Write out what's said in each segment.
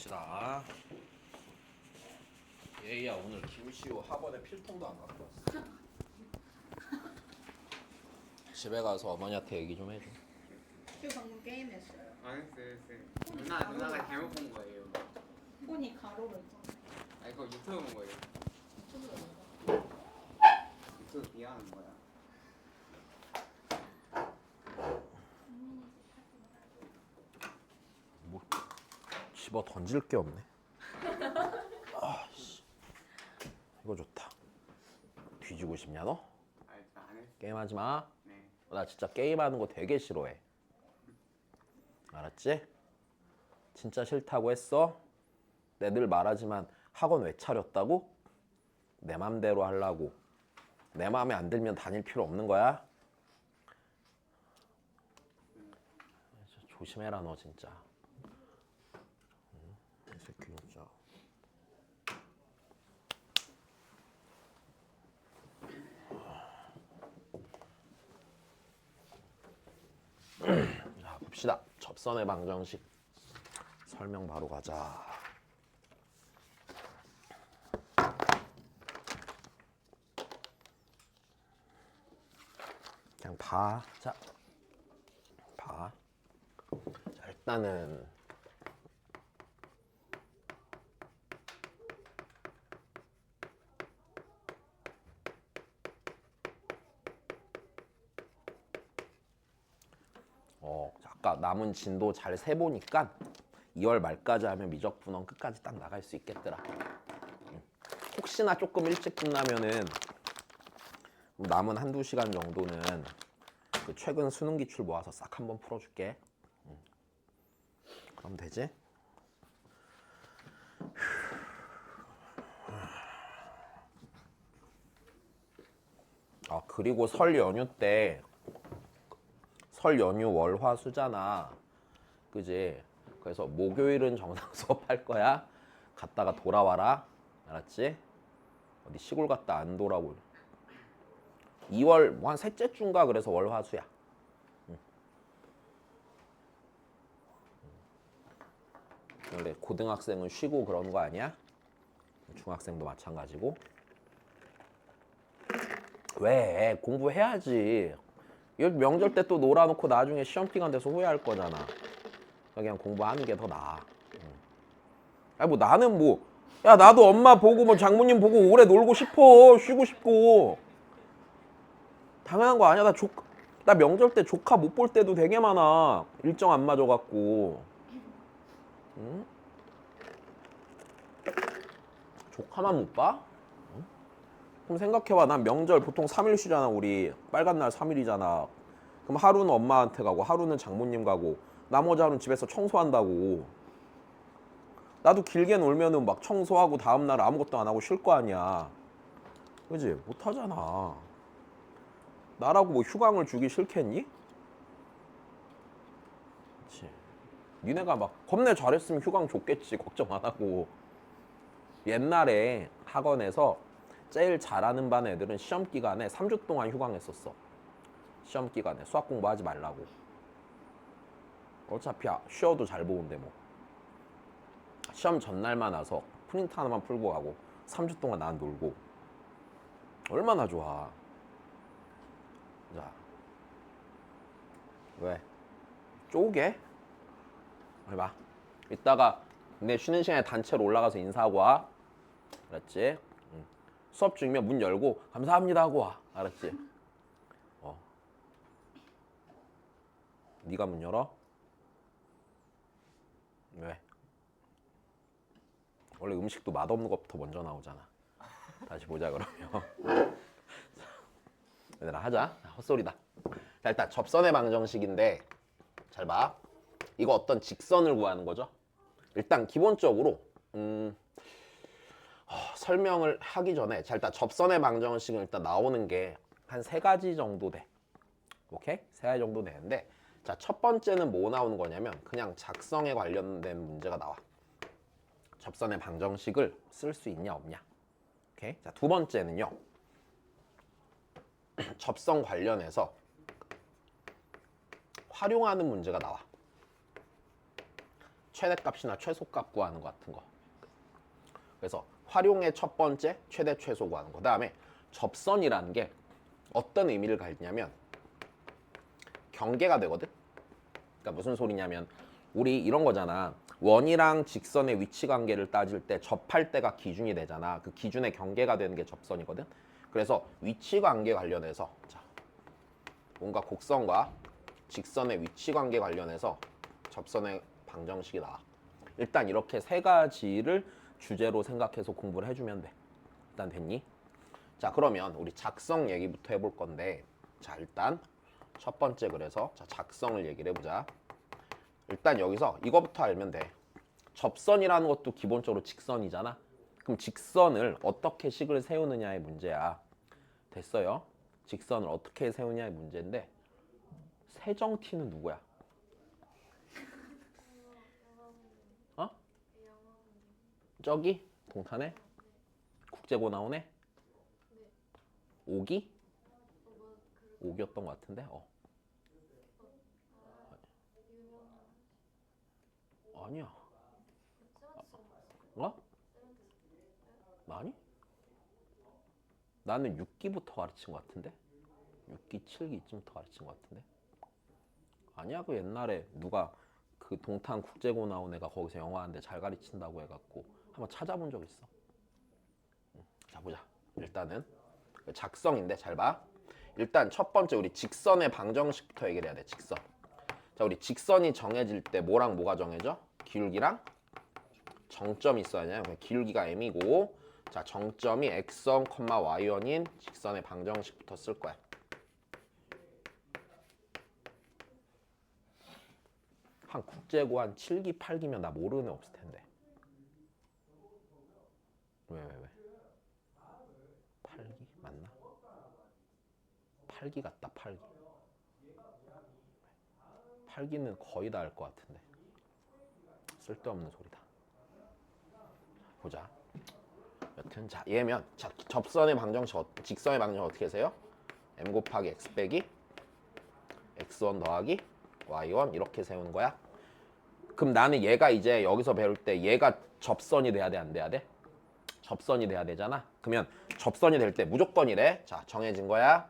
봅시다. 얘야 오늘 김시우 학원에 필통도 안 갖고 왔어. 집에 가서 어머니한테 얘기 좀 해줘. 저 방금 게임했어요. 안 했어요. 누나가 잘못 본 거예요. 폰이 가로로 있잖아요. 아니 그거 유튜브 본 거예요. 유튜브가 유튜브 비하하는 거야. 뭐 집어 던질 게 없네. 아씨, 이거 좋다. 뒤지고 싶냐 너? 안 했어. 게임하지 마. 네. 나 진짜 게임하는 거 되게 싫어해. 알았지? 진짜 싫다고 했어? 내 늘 말하지만 학원 왜 차렸다고? 내 맘대로 하려고. 내 마음에 안 들면 다닐 필요 없는 거야. 조심해라 너 진짜. 이 새끼 진짜. 자, 봅시다. 접선의 방정식 설명 바로 가자. 그냥 봐. 자, 봐. 자, 일단은 아까 남은 진도 잘 세보니까 2월 말까지 하면 미적분원 끝까지 딱 나갈 수 있겠더라. 혹시나 조금 일찍 끝나면은 남은 한두 시간 정도는 그 최근 수능 기출 모아서 싹 한번 풀어줄게. 그럼 되지? 그리고 설 연휴 때 설 연휴 월화 수잖아. 그지? 그래서 목요일은 정상 수업할 거야. 갔다가 돌아와라. 알았지? 어디 시골 갔다 안 돌아올. 2월 뭐 한 셋째 주인가 그래서 월화수야. 원래 고등학생은 쉬고 그러는 거 아니야? 중학생도 마찬가지고. 왜? 공부해야지. 이거 명절 때 또 놀아놓고 나중에 시험 기간 돼서 후회할 거잖아. 그냥 공부하는 게 더 나아. 아니 뭐 나는 뭐, 야 나도 엄마 보고 뭐 장모님 보고 오래 놀고 싶어. 쉬고 싶고. 당연한 거 아니야. 나 명절 때 조카 못 볼 때도 되게 많아. 일정 안 맞아갖고. 응? 조카만 못 봐? 응? 그럼 생각해봐. 난 명절 보통 3일 쉬잖아. 우리 빨간 날 3일이잖아. 그럼 하루는 엄마한테 가고 하루는 장모님 가고 나머지 하루는 집에서 청소한다고. 나도 길게 놀면은 막 청소하고 다음날 아무것도 안 하고 쉴 거 아니야. 그지? 못 하잖아. 나라고 뭐 휴강을 주기 싫겠니? 그치. 니네가 막 겁내 잘했으면 휴강 줬겠지. 걱정 안 하고. 옛날에 학원에서 제일 잘하는 반 애들은 시험 기간에 3주 동안 휴강했었어. 시험 기간에 수학 공부하지 말라고. 어차피 쉬어도 잘 보는데 뭐. 시험 전날만 와서 프린트 하나만 풀고 가고 3주 동안 난 놀고. 얼마나 좋아. 자, 왜? 쪼개? 해봐. 이따가 내 쉬는 시간에 단체로 올라가서 인사하고 와. 알았지? 수업 중이면 문 열고 감사합니다 하고 와. 알았지? 네가 문 열어? 왜? 원래 음식도 맛없는 것부터 먼저 나오잖아. 다시 보자 그러면. 얘들아 하자. 헛소리다. 자, 일단 접선의 방정식인데 잘 봐. 이거 어떤 직선을 구하는 거죠? 일단 기본적으로 설명을 하기 전에 자, 일단 접선의 방정식은 일단 나오는 게 한 3가지 정도 돼. 오케이? 3가지 정도 되는데 자, 첫 번째는 뭐 나오는 거냐면 그냥 작성에 관련된 문제가 나와. 접선의 방정식을 쓸 수 있냐 없냐. 오케이? 자, 두 번째는요. 접선 관련해서 활용하는 문제가 나와. 최대값이나 최소값 구하는 거 같은 거. 그래서 활용의 첫 번째 최대 최소 구하는 거. 그다음에 접선이라는 게 어떤 의미를 가지냐면 경계가 되거든. 그러니까 무슨 소리냐면 우리 이런 거잖아. 원이랑 직선의 위치 관계를 따질 때 접할 때가 기준이 되잖아. 그 기준의 경계가 되는 게 접선이거든. 그래서 위치 관계 관련해서 자, 뭔가 곡선과 직선의 위치 관계 관련해서 접선의 방정식이 나와. 일단 이렇게 세 가지를 주제로 생각해서 공부를 해주면 돼. 일단 됐니? 자, 그러면 우리 작성 얘기부터 해볼 건데, 자, 일단 첫 번째 그래서 자, 작성을 얘기를 해보자. 일단 여기서 이거부터 알면 돼. 접선이라는 것도 기본적으로 직선이잖아. 그럼 직선을 어떻게 식을 세우느냐의 문제야. 됐어요? 직선을 어떻게 세우냐의 문제인데 세정티는 누구야? 어? 저기? 동탄에? 국제고 나오네? 오기? 오기였던 것 같은데? 아니야. 어? 아니? 나는 6기부터 가르친 것 같은데? 6기, 7기쯤부터 가르친 것 같은데? 아니야, 그 옛날에 누가 그 동탄 국제고 나온 애가 거기서 영어 하는데 잘 가르친다고 해갖고 한번 찾아본 적 있어. 자, 보자. 일단은 작성인데 잘 봐. 일단 첫 번째 우리 직선의 방정식부터 얘기를 해야 돼. 직선. 자, 우리 직선이 정해질 때 뭐랑 뭐가 정해져? 기울기랑 정점이 있어야 하냐. 기울기가 m이고, 자, 정점이 x1, y1인 직선의 방정식부터 쓸 거야. 한 국제고 한 7기, 8기면 나 모르는 애 없을 텐데. 왜? 8기 맞나? 8기 같다. 8기. 8기는 거의 다 알 것 같은데. 쓸데없는 소리다. 보자. 여튼 자, 얘면 자, 접선의 방정식, 직선의 방정식 어떻게 세요? m 곱하기 x 빼기 x1 더하기 y1 이렇게 세우는 거야. 그럼 나는 얘가 이제 여기서 배울 때 얘가 접선이 돼야 돼, 안 돼야 돼? 접선이 돼야 되잖아. 그러면 접선이 될 때 무조건이래. 자, 정해진 거야.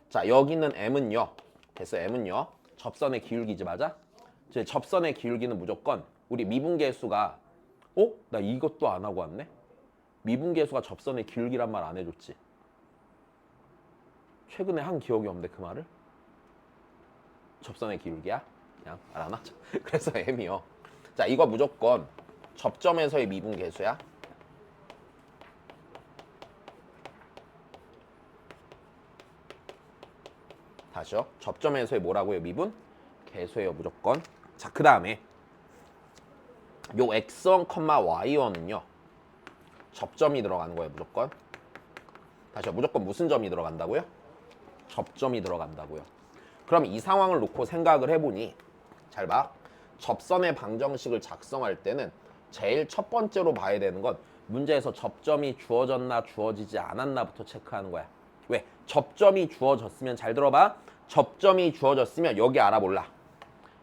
자, 여기는 m은요. 됐어, m은요. 접선의 기울기지, 맞아? 제 접선의 기울기는 무조건 우리 미분계수가 나 이것도 안 하고 왔네? 미분계수가 접선의 기울기란 말 안 해줬지. 최근에 한 기억이 없는데 그 말을? 접선의 기울기야? 그냥 알아나? 그래서 m이요. 자, 이거 무조건 접점에서의 미분계수야. 다시요. 접점에서의 뭐라고요? 미분? 계수예요, 무조건. 자, 그 다음에 요 x1, y1은요. 접점이 들어가는 거예요, 무조건. 다시요. 무조건 무슨 점이 들어간다고요? 접점이 들어간다고요. 그럼 이 상황을 놓고 생각을 해보니 잘 봐. 접선의 방정식을 작성할 때는 제일 첫 번째로 봐야 되는 건 문제에서 접점이 주어졌나 주어지지 않았나부터 체크하는 거야. 왜? 접점이 주어졌으면 잘 들어봐. 접점이 주어졌으면 여기 알아볼라.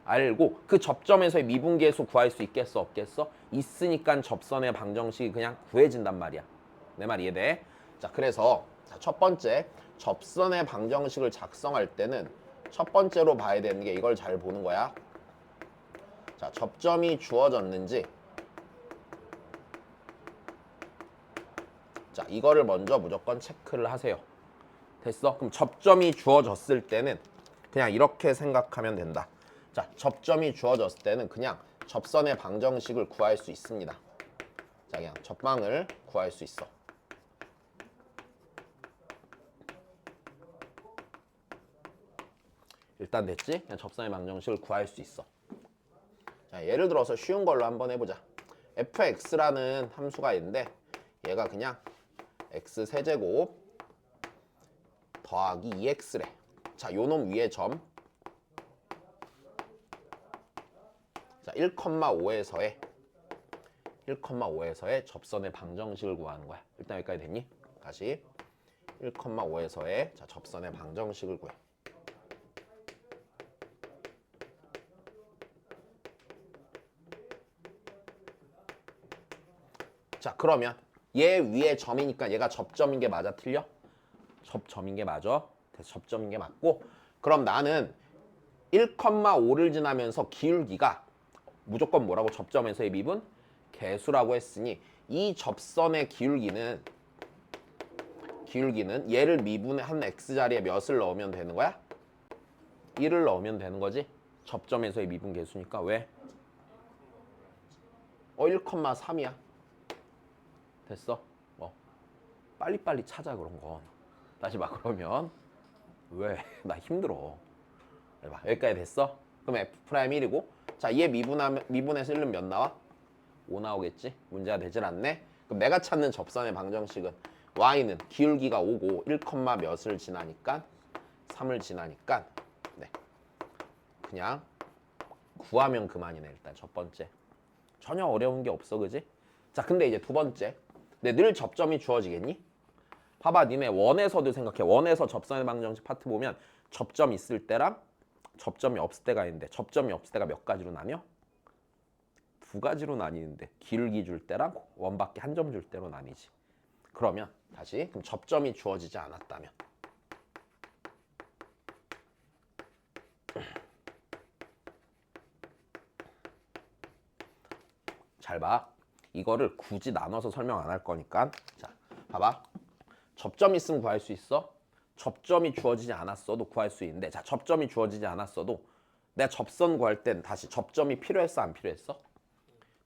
알고 그 접점에서의 미분계수 구할 수 있겠어 없겠어? 있으니까 접선의 방정식이 그냥 구해진단 말이야. 내 말 이해돼? 자, 그래서 자, 첫 번째 접선의 방정식을 작성할 때는 첫 번째로 봐야 되는 게 이걸 잘 보는 거야. 자, 접점이 주어졌는지 자, 이거를 먼저 무조건 체크를 하세요. 됐어? 그럼 접점이 주어졌을 때는 그냥 이렇게 생각하면 된다. 자, 접점이 주어졌을 때는 그냥 접선의 방정식을 구할 수 있습니다. 자, 그냥 접방을 구할 수 있어. 일단 됐지? 그냥 접선의 방정식을 구할 수 있어. 자, 예를 들어서 쉬운 걸로 한번 해보자. fx라는 함수가 있는데 얘가 그냥 x 세제곱 더하기 2x래. 자, 요놈 위에 점. 자, 1,5에서의 접선의 방정식을 구하는 거야. 일단 여기까지 됐니? 다시 1,5에서의 자, 접선의 방정식을 구해. 자 그러면 얘 위에 점이니까 얘가 접점인 게 맞아 틀려? 접점인 게 맞아. 그래서 접점인 게 맞고 그럼 나는 1,5를 지나면서 기울기가 무조건 뭐라고 접점에서의 미분? 개수라고 했으니 이 접선의 기울기는 얘를 미분한 x자리에 몇을 넣으면 되는 거야? 1을 넣으면 되는 거지. 접점에서의 미분 개수니까 왜? 1,3이야. 됐어? 빨리빨리 찾아 그런 건. 다시 막 그러면 왜? 나 힘들어. 해봐. 여기까지 됐어? 그럼 f'1이고 자, 얘 미분해서 1은 몇 나와? 5 나오겠지? 문제가 되질 않네? 그럼 내가 찾는 접선의 방정식은 y는 기울기가 5고 1, 몇을 지나니까 3을 지나니까 네. 그냥 구하면 그만이네. 일단 첫 번째 전혀 어려운 게 없어 그지? 자 근데 이제 두 번째 근데 늘 접점이 주어지겠니? 봐봐 니네 원에서도 생각해. 원에서 접선의 방정식 파트 보면 접점 있을 때랑 접점이 없을 때가 있는데 접점이 없을 때가 몇 가지로 나뉘어? 두 가지로 나뉘는데 기울기 줄 때랑 원밖에 한 점 줄 때로 나뉘지. 그러면 다시 그럼 접점이 주어지지 않았다면 잘 봐. 이거를 굳이 나눠서 설명 안 할 거니까 자 봐봐. 접점이 있으면 구할 수 있어. 접점이 주어지지 않았어도 구할 수 있는데 자 접점이 주어지지 않았어도 내가 접선 구할 땐 다시 접점이 필요했어 안 필요했어?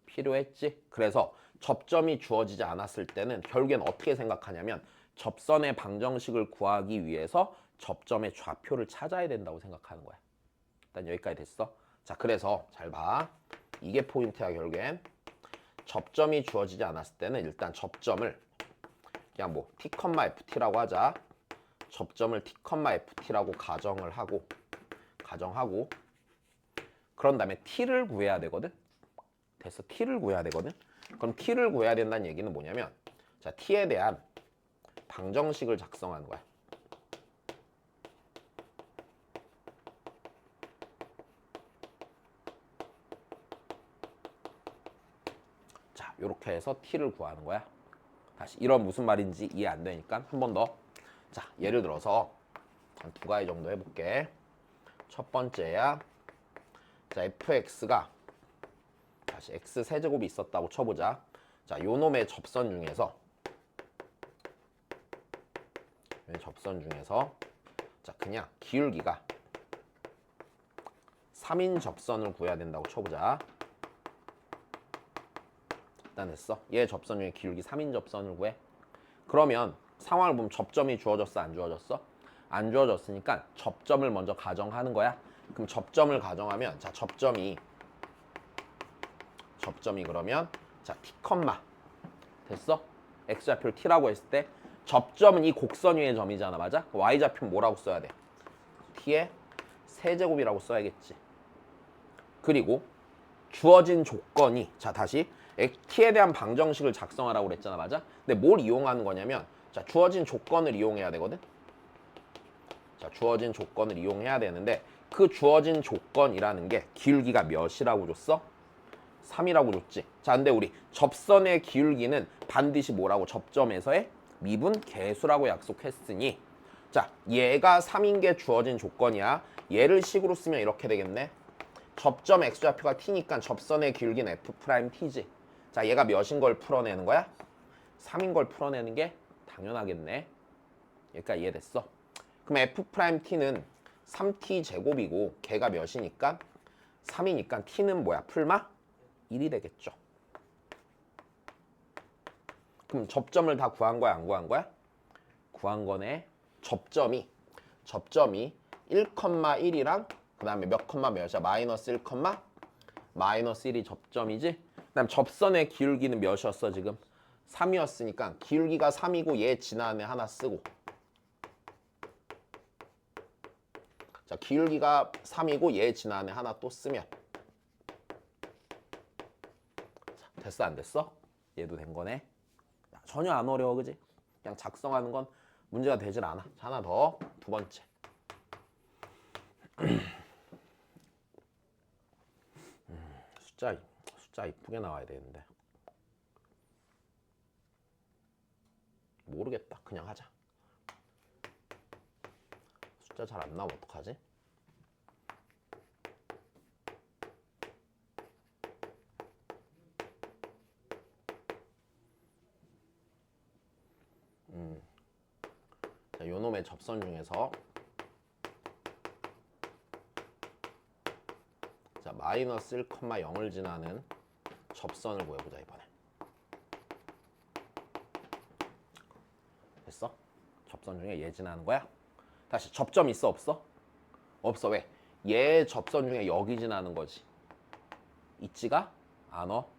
필요했지. 그래서 접점이 주어지지 않았을 때는 결국엔 어떻게 생각하냐면 접선의 방정식을 구하기 위해서 접점의 좌표를 찾아야 된다고 생각하는 거야. 일단 여기까지 됐어. 자 그래서 잘 봐. 이게 포인트야 결국엔. 접점이 주어지지 않았을 때는 일단 접점을 그냥 뭐 t,ft라고 하자. 접점을 t,ft라고 가정하고 그런 다음에 t를 구해야 되거든. 됐어. t를 구해야 되거든. 그럼 t를 구해야 된다는 얘기는 뭐냐면 자 t에 대한 방정식을 작성하는 거야. 자 이렇게 해서 t를 구하는 거야. 다시 이런 무슨 말인지 이해 안 되니까 한 번 더. 자 예를 들어서 한 두 가지 정도 해볼게. 첫 번째야. 자 fx가 다시 x 세제곱이 있었다고 쳐보자. 자 요놈의 접선 중에서 자 그냥 기울기가 3인 접선을 구해야 된다고 쳐보자. 일단 됐어. 얘 접선 중에 기울기 3인 접선을 구해. 그러면 상황을 보면 접점이 주어졌어 안 주어졌어? 안 주어졌으니까 접점을 먼저 가정하는 거야. 그럼 접점을 가정하면 자 접점이 그러면 자 t, 됐어? x좌표를 t라고 했을 때 접점은 이 곡선 위의 점이잖아. 맞아? y좌표는 뭐라고 써야 돼? t의 세제곱이라고 써야겠지. 그리고 주어진 조건이 자 다시 t에 대한 방정식을 작성하라고 그랬잖아. 맞아? 근데 뭘 이용하는 거냐면 자 주어진 조건을 이용해야 되거든. 자 주어진 조건을 이용해야 되는데 그 주어진 조건이라는 게 기울기가 몇이라고 줬어? 3이라고 줬지. 자 근데 우리 접선의 기울기는 반드시 뭐라고? 접점에서의 미분 개수라고 약속했으니 자 얘가 3인 게 주어진 조건이야. 얘를 식으로 쓰면 이렇게 되겠네. 접점 x좌표가 t니까 접선의 기울기는 f't지. 자 얘가 몇인 걸 풀어내는 거야? 3인 걸 풀어내는 게 당연하겠네. 여기까지 이해됐어? 그럼 f't는 3t 제곱이고 걔가 몇이니까? 3이니까 t는 뭐야? 풀마? 1이 되겠죠. 그럼 접점을 다 구한 거야 안 구한 거야? 구한 거네. 접점이 1,1이랑 그 다음에 몇 컴마 몇이야? 마이너스 1, 마이너스 1이 접점이지. 그 다음 접선의 기울기는 몇이었어 지금? 3이었으니까 기울기가 3이고 얘 지나는 애 하나 쓰고 자 기울기가 3이고 얘 지나는 애 하나 또 쓰면 자, 됐어 안 됐어? 얘도 된 거네. 전혀 안 어려워 그지? 그냥 작성하는 건 문제가 되질 않아. 자, 하나 더. 두 번째. 숫자 이쁘게 나와야 되는데. 모르겠다. 그냥 하자. 숫자 잘 안 나오면 어떡하지? 자, 요놈의 접선 중에서 자, 마이너스 1,0을 지나는 접선을 구해보자 이번에. 됐어? 접선 중에 얘 지나는 거야? 다시 접점 있어 없어? 없어. 왜? 얘 접선 중에 여기 지나는 거지. 있지가 않어.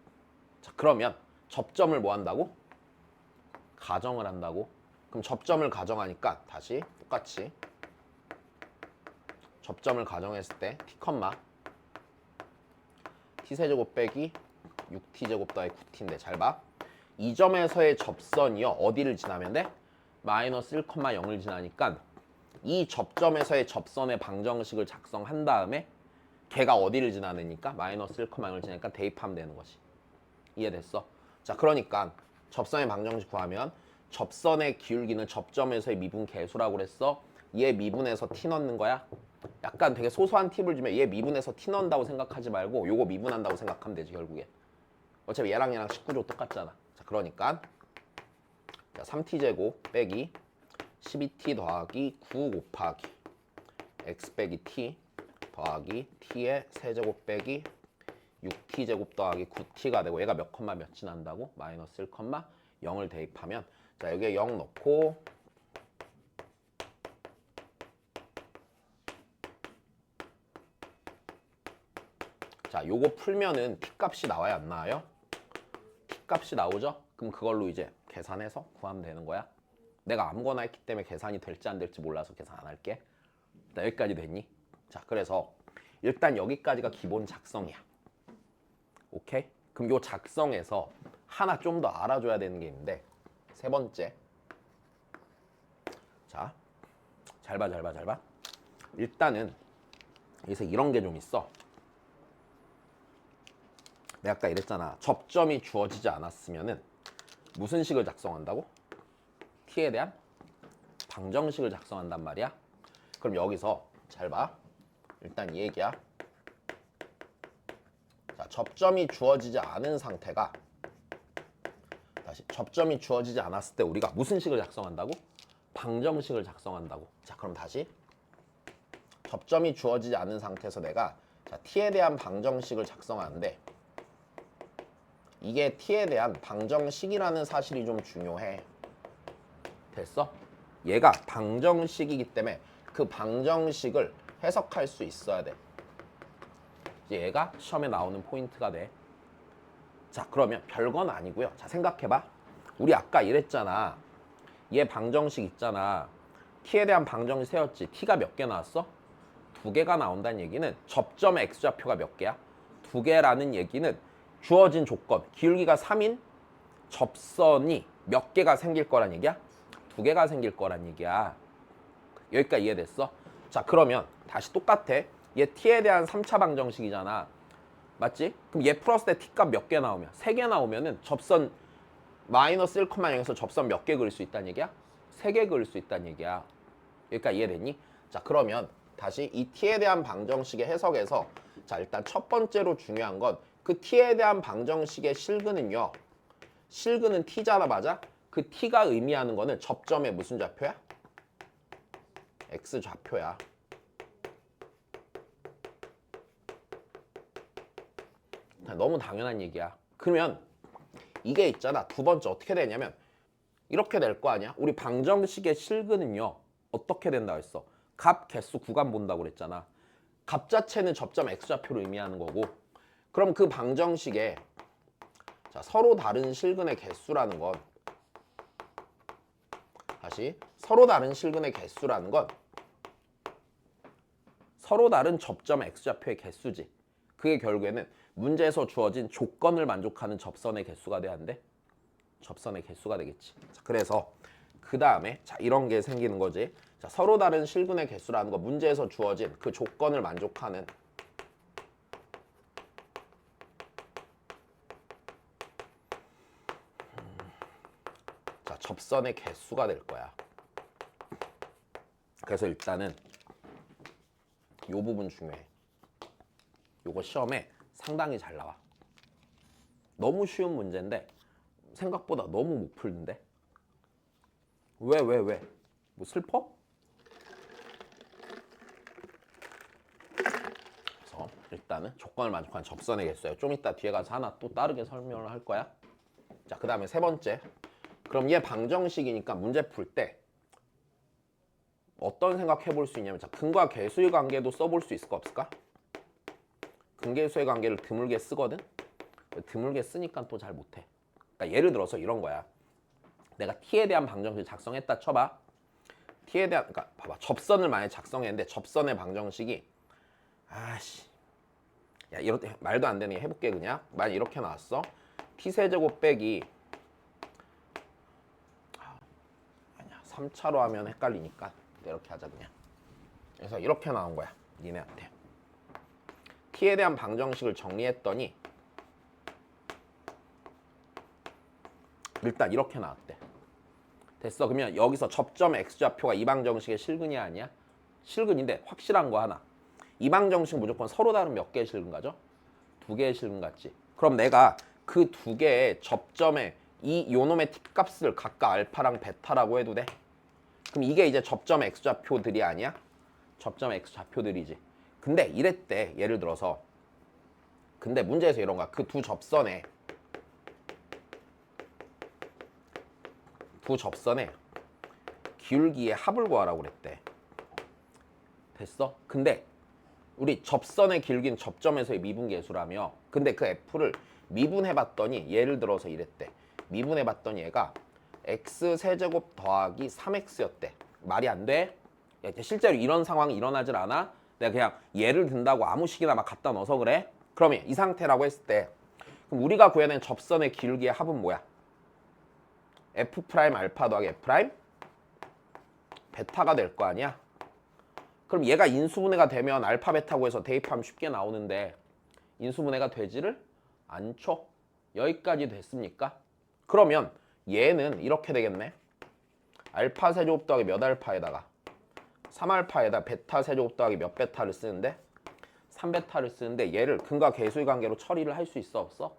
자, 그러면 접점을 뭐 한다고? 가정을 한다고? 그럼 접점을 가정하니까 다시 똑같이 접점을 가정했을 때 t, t세제곱 빼기 6t제곱 더하기 9t인데 잘 봐. 이 점에서의 접선이요. 어디를 지나면 돼? 마이너스 1,0을 지나니까 이 접점에서의 접선의 방정식을 작성한 다음에 걔가 어디를 지나니까 마이너스 1,0을 지나니까 대입하면 되는 거지. 이해됐어? 자, 그러니까 접선의 방정식 구하면 접선의 기울기는 접점에서의 미분 계수라고 그랬어. 얘 미분해서 t 넣는 거야. 약간 되게 소소한 팁을 주면 얘 미분해서 t 넣는다고 생각하지 말고 요거 미분한다고 생각하면 되지 결국에. 어차피 얘랑 19조 똑같잖아. 자, 그러니까 자, 3t제곱 빼기 12t 더하기 9 곱하기 x 빼기 t 더하기 t의 세제곱 빼기 6t제곱 더하기 9t가 되고 얘가 몇 컴마 몇이 난다고? 마이너스 1,0을 대입하면 자, 여기에 0 넣고 자, 요거 풀면은 t 값이 나와요 안 나와요? t 값이 나오죠? 그럼 그걸로 이제 계산해서 구하면 되는 거야. 내가 아무거나 했기 때문에 계산이 될지 안 될지 몰라서 계산 안 할게. 자, 여기까지 됐니? 자, 그래서 일단 여기까지가 기본 작성이야. 오케이? 그럼 요 작성에서 하나 좀 더 알아줘야 되는 게 있는데 세 번째. 자, 잘 봐. 일단은 여기서 이런 게 좀 있어. 내가 아까 이랬잖아. 접점이 주어지지 않았으면은 무슨 식을 작성한다고? t에 대한 방정식을 작성한단 말이야. 그럼 여기서 잘 봐. 일단 이 얘기야. 자, 접점이 주어지지 않은 상태가 다시 접점이 주어지지 않았을 때 우리가 무슨 식을 작성한다고? 방정식을 작성한다고. 자, 그럼 다시 접점이 주어지지 않은 상태에서 내가 자, t에 대한 방정식을 작성하는데 이게 t에 대한 방정식이라는 사실이 좀 중요해. 됐어? 얘가 방정식이기 때문에 그 방정식을 해석할 수 있어야 돼. 얘가 시험에 나오는 포인트가 돼. 자, 그러면 별건 아니고요. 자, 생각해봐. 우리 아까 이랬잖아. 얘 방정식 있잖아. t에 대한 방정식 세웠지. t가 몇 개 나왔어? 2개가 나온다는 얘기는 접점의 x좌표가 몇 개야? 2개라는 얘기는 주어진 조건, 기울기가 3인 접선이 몇 개가 생길 거란 얘기야? 2개가 생길 거란 얘기야. 여기까지 이해됐어? 자, 그러면 다시 똑같아. 얘 t에 대한 3차 방정식이잖아. 맞지? 그럼 얘 풀었을 때 t 값 몇 개 나오면? 3개 나오면은 접선 마이너스 1,0에서 접선 몇 개 그릴 수 있다는 얘기야? 3개 그릴 수 있다는 얘기야. 여기까지 이해됐니? 자, 그러면 다시 이 t에 대한 방정식의 해석에서 자, 일단 첫 번째로 중요한 건 그 t에 대한 방정식의 실근은요. 실근은 t잖아, 맞아? 그 t가 의미하는 거는 접점의 무슨 좌표야? x 좌표야. 너무 당연한 얘기야. 그러면 이게 있잖아. 두 번째 어떻게 되냐면 이렇게 될 거 아니야? 우리 방정식의 실근은요. 어떻게 된다고 했어? 값, 개수, 구간 본다고 그랬잖아. 값 자체는 접점 x좌표를 의미하는 거고 그럼 그 방정식에 자, 서로 다른 실근의 개수라는 건 다시 서로 다른 실근의 개수라는 건 서로 다른 접점 x좌표의 개수지. 그게 결국에는 문제에서 주어진 조건을 만족하는 접선의 개수가 돼야 한대. 접선의 개수가 되겠지. 자, 그래서 그 다음에 자, 이런 게 생기는 거지. 자, 서로 다른 실근의 개수라는 거 문제에서 주어진 그 조건을 만족하는 자, 접선의 개수가 될 거야. 그래서 일단은 요 부분 중요해. 요거 시험에 상당히 잘 나와. 너무 쉬운 문제인데 생각보다 너무 못 풀는데. 왜? 뭐 슬퍼? 그래서 일단은 조건을 만족한 접선의 개수예요. 좀 이따 뒤에 가서 하나 또 다르게 설명을 할 거야. 자, 그 다음에 세 번째. 그럼 얘 방정식이니까 문제 풀 때 어떤 생각해 볼 수 있냐면, 자, 근과 계수의 관계도 써볼 수 있을까 없을까? 근계수의 관계를 드물게 쓰거든? 드물게 쓰니까 또 잘 못해. 그러니까 예를 들어서 이런 거야. 내가 t에 대한 방정식 작성했다 쳐봐. t에 대한, 그러니까 봐봐. 접선을 만약에 작성했는데 접선의 방정식이 아씨, 야, 이렇게 말도 안 되는 게 해볼게. 그냥 만약 이렇게 나왔어. t세제곱 빼기, 아니야, 3차로 하면 헷갈리니까 이렇게 하자 그냥. 그래서 이렇게 나온 거야 니네한테. t에 대한 방정식을 정리했더니 일단 이렇게 나왔대. 됐어. 그러면 여기서 접점 x좌표가 이 방정식의 실근이 아니야? 실근인데 확실한 거 하나. 이 방정식 무조건 서로 다른 몇 개의 실근 가죠? 2개의 실근 같지. 그럼 내가 그 2개의 접점의 이 요놈의 t값을 각각 알파랑 베타라고 해도 돼? 그럼 이게 이제 접점 x좌표들이 아니야? 접점 x좌표들이지. 근데 이랬대. 예를 들어서 근데 문제에서 이런 거야. 그 두 접선의 기울기의 합을 구하라고 그랬대. 됐어? 근데 우리 접선의 기울기는 접점에서의 미분계수라며. 근데 그 f를 미분해봤더니 예를 들어서 이랬대. 미분해봤더니 얘가 x세제곱 더하기 3x였대. 말이 안 돼? 야, 실제로 이런 상황이 일어나질 않아? 내가 그냥 예를 든다고 아무 식이나 막 갖다 넣어서 그래? 그러면 이 상태라고 했을 때 그럼 우리가 구해야 되는 접선의 기울기의 합은 뭐야? f' 알파 더하기 f' 베타가 될 거 아니야? 그럼 얘가 인수분해가 되면 알파 베타 구해서 대입하면 쉽게 나오는데 인수분해가 되지를 않죠. 여기까지 됐습니까? 그러면 얘는 이렇게 되겠네. 알파 세제곱 더하기 몇 알파에다가 3알파에다 베타 세제곱 더하기 몇 베타를 쓰는데 3베타를 쓰는데 얘를 근과 계수의 관계로 처리를 할 수 있어 없어?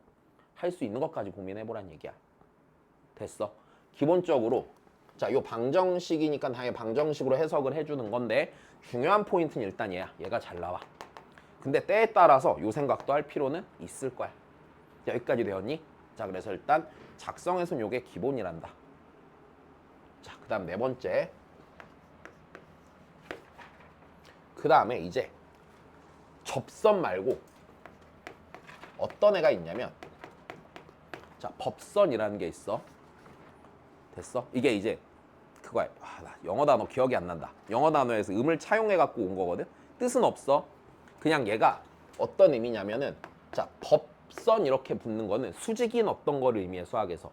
할 수 있는 것까지 고민해보란 얘기야. 됐어. 기본적으로 자, 요 방정식이니까 당연히 방정식으로 해석을 해주는 건데 중요한 포인트는 일단 얘야. 얘가 잘 나와. 근데 때에 따라서 요 생각도 할 필요는 있을 거야. 여기까지 되었니? 자, 그래서 일단 작성에서는 요게 기본이란다. 자, 그 다음 네 번째. 그 다음에 이제 접선 말고 어떤 애가 있냐면 자, 법선이라는 게 있어. 됐어? 이게 이제 그거야. 나 영어 단어 기억이 안 난다. 영어 단어에서 음을 차용해 갖고 온 거거든. 뜻은 없어. 그냥 얘가 어떤 의미냐면은 자, 법선 이렇게 붙는 거는 수직인 어떤 거를 의미해 수학에서.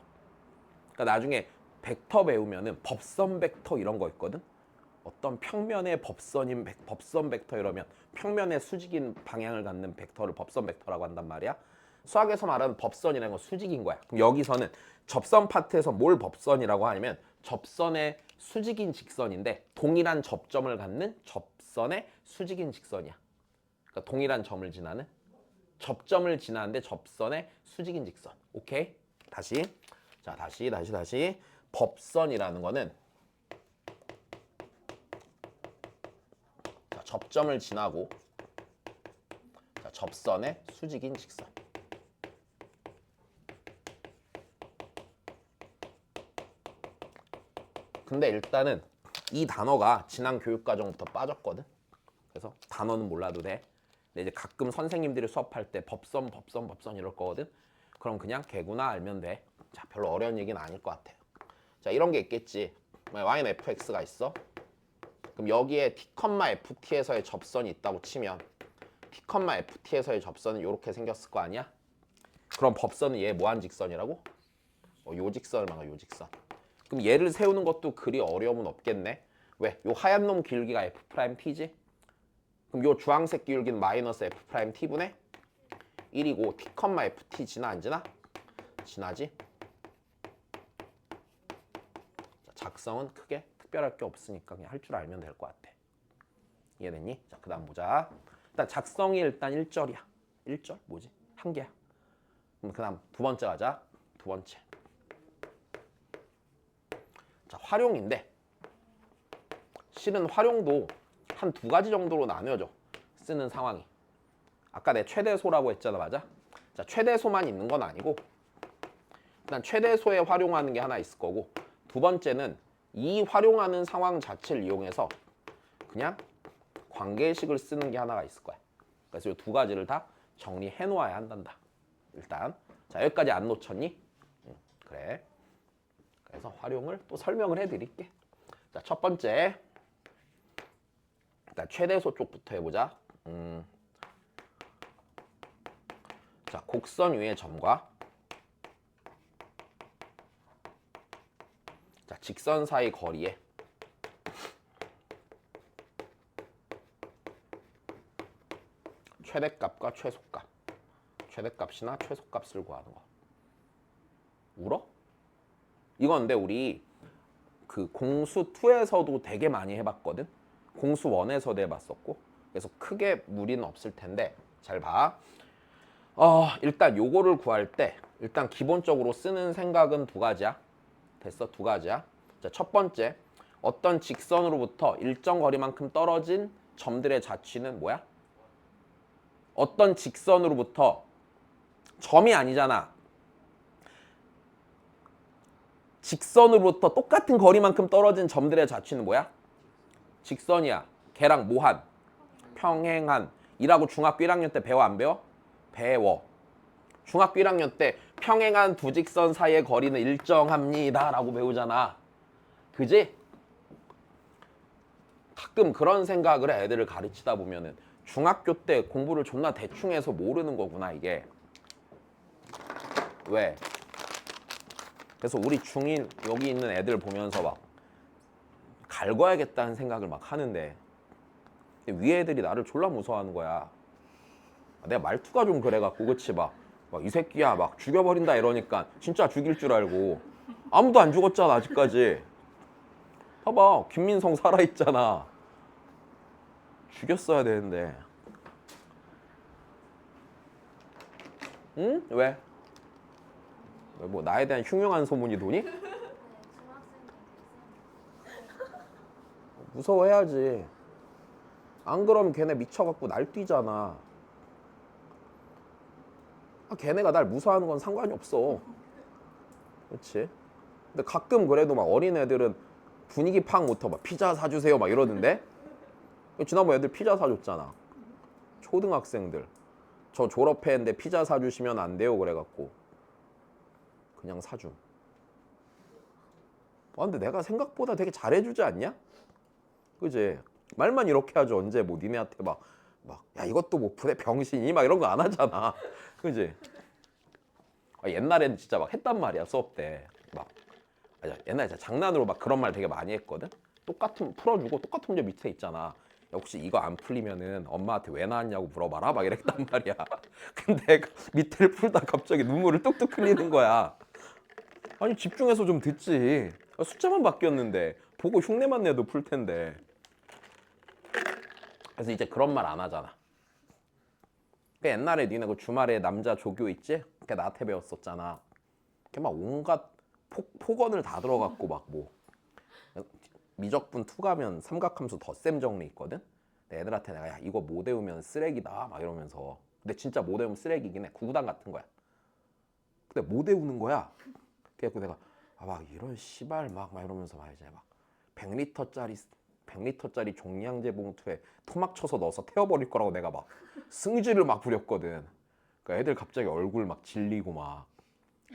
그러니까 나중에 벡터 배우면은 법선 벡터 이런 거 있거든. 어떤 평면의 법선인 법선 벡터 이러면 평면의 수직인 방향을 갖는 벡터를 법선 벡터라고 한단 말이야. 수학에서 말하는 법선이라는 건 수직인 거야. 그럼 여기서는 접선 파트에서 뭘 법선이라고 하냐면 접선의 수직인 직선인데 동일한 접점을 갖는 접선의 수직인 직선이야. 그러니까 동일한 점을 지나는 접점을 지나는데 접선의 수직인 직선. 오케이? 다시. 자, 다시. 법선이라는 거는 자, 접점을 지나고 자, 접선의 수직인 직선. 근데 일단은 이 단어가 지난 교육과정부터 빠졌거든. 그래서 단어는 몰라도 돼. 근데 이제 가끔 선생님들이 수업할 때 법선 이럴 거거든. 그럼 그냥 개구나 알면 돼. 자, 별로 어려운 얘기는 아닐 것 같아. 자, 이런 게 있겠지. y는 fx가 있어. 그럼 여기에 t, ft에서의 접선이 있다고 치면 t, ft에서의 접선은 이렇게 생겼을 거 아니야? 그럼 법선은 얘 뭐한 직선이라고? 요 직선을 말하 요 직선. 그럼 얘를 세우는 것도 그리 어려움은 없겠네. 왜? 요 하얀 놈 기울기가 f't지? 그럼 요 주황색 기울기는 마이너스 f't분의 1이고 t, ft 지나 안 지나? 지나지? 작성은 크게 특별할 게 없으니까 그냥 할 줄 알면 될 것 같아. 이해됐니? 자, 그 다음 보자. 일단 작성이 일단 1절이야. 1절? 뭐지? 한 개야. 그럼 그 다음 두 번째 가자. 두 번째. 자, 활용인데 실은 활용도 한 두 가지 정도로 나뉘어져. 쓰는 상황이. 아까 내 최대소라고 했잖아. 맞아? 자, 최대소만 있는 건 아니고 일단 최대소에 활용하는 게 하나 있을 거고 두 번째는 이 활용하는 상황 자체를 이용해서 그냥 관계식을 쓰는 게 하나가 있을 거야. 그래서 이 두 가지를 다 정리해 놓아야 한단다. 일단 자, 여기까지 안 놓쳤니? 그래. 그래서 활용을 또 설명을 해드릴게. 자, 첫 번째 일단 최대소 쪽부터 해보자. 자, 곡선 위의 점과 자, 직선 사이 거리에 최대값과 최소값, 최대값이나 최소값을 구하는 거. 울어? 이건 근데 우리 그 공수 2에서도 되게 많이 해봤거든. 공수 1에서도 해봤었고. 그래서 크게 무리는 없을 텐데 잘 봐. 일단 요거를 구할 때 일단 기본적으로 쓰는 생각은 두 가지야. 됐어? 두 가지야. 자, 첫 번째, 어떤 직선으로부터 일정 거리만큼 떨어진 점들의 자취는 뭐야? 어떤 직선으로부터 점이 아니잖아. 직선으로부터 똑같은 거리만큼 떨어진 점들의 자취는 뭐야? 직선이야. 걔랑 뭐한? 평행한. 이라고 중학교 1학년 때 배워 안 배워? 배워. 중학교 1학년 때 평행한 두 직선 사이의 거리는 일정합니다 라고 배우잖아. 그지? 가끔 그런 생각을 해. 애들을 가르치다 보면은 중학교 때 공부를 존나 대충 해서 모르는 거구나 이게. 왜? 그래서 우리 중1 여기 있는 애들 보면서 막 갈궈야겠다는 생각을 막 하는데 위에 애들이 나를 졸라 무서워하는 거야. 내가 말투가 좀 그래갖고 그치 막 이 새끼야 막 죽여버린다 이러니까 진짜 죽일 줄 알고 아무도 안 죽었잖아 아직까지. 봐봐 김민성 살아있잖아. 죽였어야 되는데. 응? 왜? 왜 뭐 나에 대한 흉흉한 소문이 도니? 무서워해야지. 안 그러면 걔네 미쳐갖고 날뛰잖아. 걔네가 날 무서워하는 건 상관이 없어. 그렇지? 근데 가끔 그래도 막 어린 애들은 분위기 팍 못하 막 피자 사주세요 막 이러던데. 지난번 애들 피자 사줬잖아. 초등학생들. 저 졸업했는데 피자 사주시면 안 돼요 그래갖고 그냥 사줌. 근데 내가 생각보다 되게 잘해주지 않냐? 그지? 말만 이렇게 하죠. 언제 뭐 니네한테 막 야 이것도 못 푸네 병신이 막 이런 거 안 하잖아. 그지? 옛날에는 진짜 막 했단 말이야 수업 때. 옛날에 진짜 장난으로 막 그런 말 되게 많이 했거든. 똑같은 풀어주고 똑같은 문제 밑에 있잖아. 야, 혹시 이거 안 풀리면은 엄마한테 왜 나왔냐고 물어봐라 막 이랬단 말이야. 근데 밑에를 풀다 갑자기 눈물을 뚝뚝 흘리는 거야. 아니 집중해서 좀 듣지. 숫자만 바뀌었는데 보고 흉내만 내도 풀 텐데. 그래서 이제 그런 말 안 하잖아. 그 옛날에 니네 그 주말에 남자 조교 있지? 그게 나한테 배웠었잖아. 그게 막 온갖 폭언을 다 들어갖고 막 뭐 미적분 2 가면 삼각함수 덧셈 정리 있거든? 근데 애들한테 내가 야 이거 못 외우면 쓰레기다 막 이러면서. 근데 진짜 못 외우면 쓰레기긴 해. 구구단 같은 거야. 근데 못 외우는 거야. 그래서 내가 막 이런 씨발 막 이러면서 막 이제 막 100리터짜리 종량제 봉투에 토막 쳐서 넣어서 태워버릴 거라고 내가 막 승질을 막 부렸거든. 그러니까 애들 갑자기 얼굴 막 질리고 막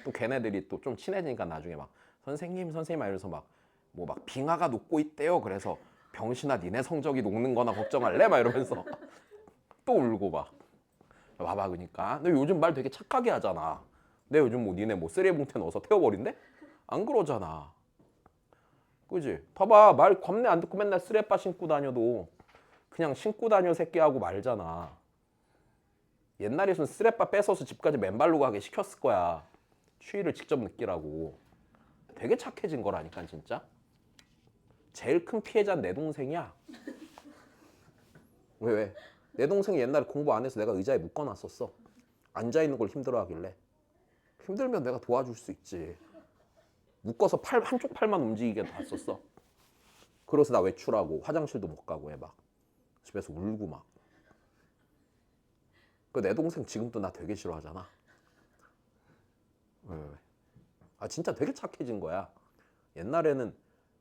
또 걔네들이 또 좀 친해지니까 나중에 막 선생님 이러면서 막 뭐 막 빙하가 녹고 있대요. 그래서 병신아 니네 성적이 녹는 거나 걱정할래? 막 이러면서 또 울고 막 봐봐. 그러니까 너 요즘 말 되게 착하게 하잖아. 근데 요즘 뭐 니네 뭐 쓰레기 봉투에 넣어서 태워버린대? 안 그러잖아. 그지? 봐봐 말 겁내 안 듣고 맨날 쓰레빠 신고 다녀도 그냥 신고 다녀 새끼하고 말잖아. 옛날에선 쓰레빠 뺏어서 집까지 맨발로 가게 시켰을 거야. 추위를 직접 느끼라고. 되게 착해진 거라니까 진짜. 제일 큰 피해자는 내 동생이야. 왜? 내 동생이 옛날에 공부 안 해서 내가 의자에 묶어놨었어. 앉아있는 걸 힘들어하길래. 힘들면 내가 도와줄 수 있지. 묶어서 한쪽 팔만 움직이게 놨었어. 그래서 나 외출하고 화장실도 못 가고 해 막. 집에서 울고 막. 그 내 동생 지금도 나 되게 싫어하잖아. 왜? 아 진짜 되게 착해진 거야. 옛날에는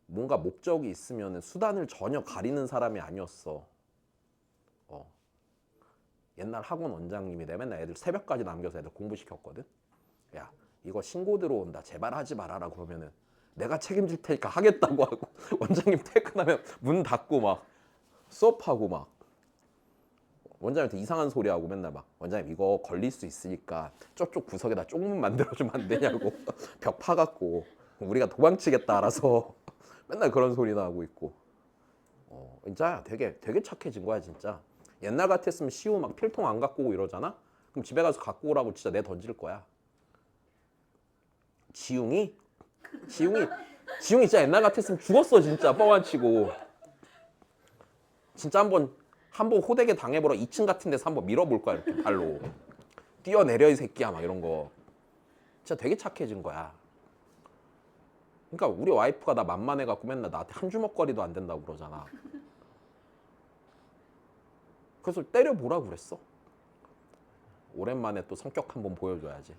뭔가 목적이 있으면 수단을 전혀 가리는 사람이 아니었어. 옛날 학원 원장님이 내 맨날 애들 새벽까지 남겨서 애들 공부시켰거든. 야 이거 신고 들어온다 제발 하지 말아라 그러면은 내가 책임질 테니까 하겠다고 하고 원장님 퇴근하면 문 닫고 막 수업하고 막 원장님한테 이상한 소리 하고 맨날 막 원장님 이거 걸릴 수 있으니까 저쪽 구석에다 쪽문 만들어주면 안 되냐고 벽 파갖고 우리가 도망치겠다 알아서 맨날 그런 소리나 하고 있고 진짜 되게 착해진 거야 진짜. 옛날 같았으면 시우 막 필통 안 갖고 오고 이러잖아. 그럼 집에 가서 갖고 오라고 진짜 내 던질 거야. 지웅이 진짜 옛날 같았으면 죽었어 진짜 뻥안 치고. 진짜 한번 호되게 당해보러 2층 같은 데서 한번 밀어볼 거야 이렇게 발로. 뛰어내려 이 새끼야 막 이런 거. 진짜 되게 착해진 거야. 그러니까 우리 와이프가 나 만만해갖고 맨날 나한테 한 주먹거리도 안 된다고 그러잖아. 그래서 때려보라고 그랬어. 오랜만에 또 성격 한번 보여줘야지.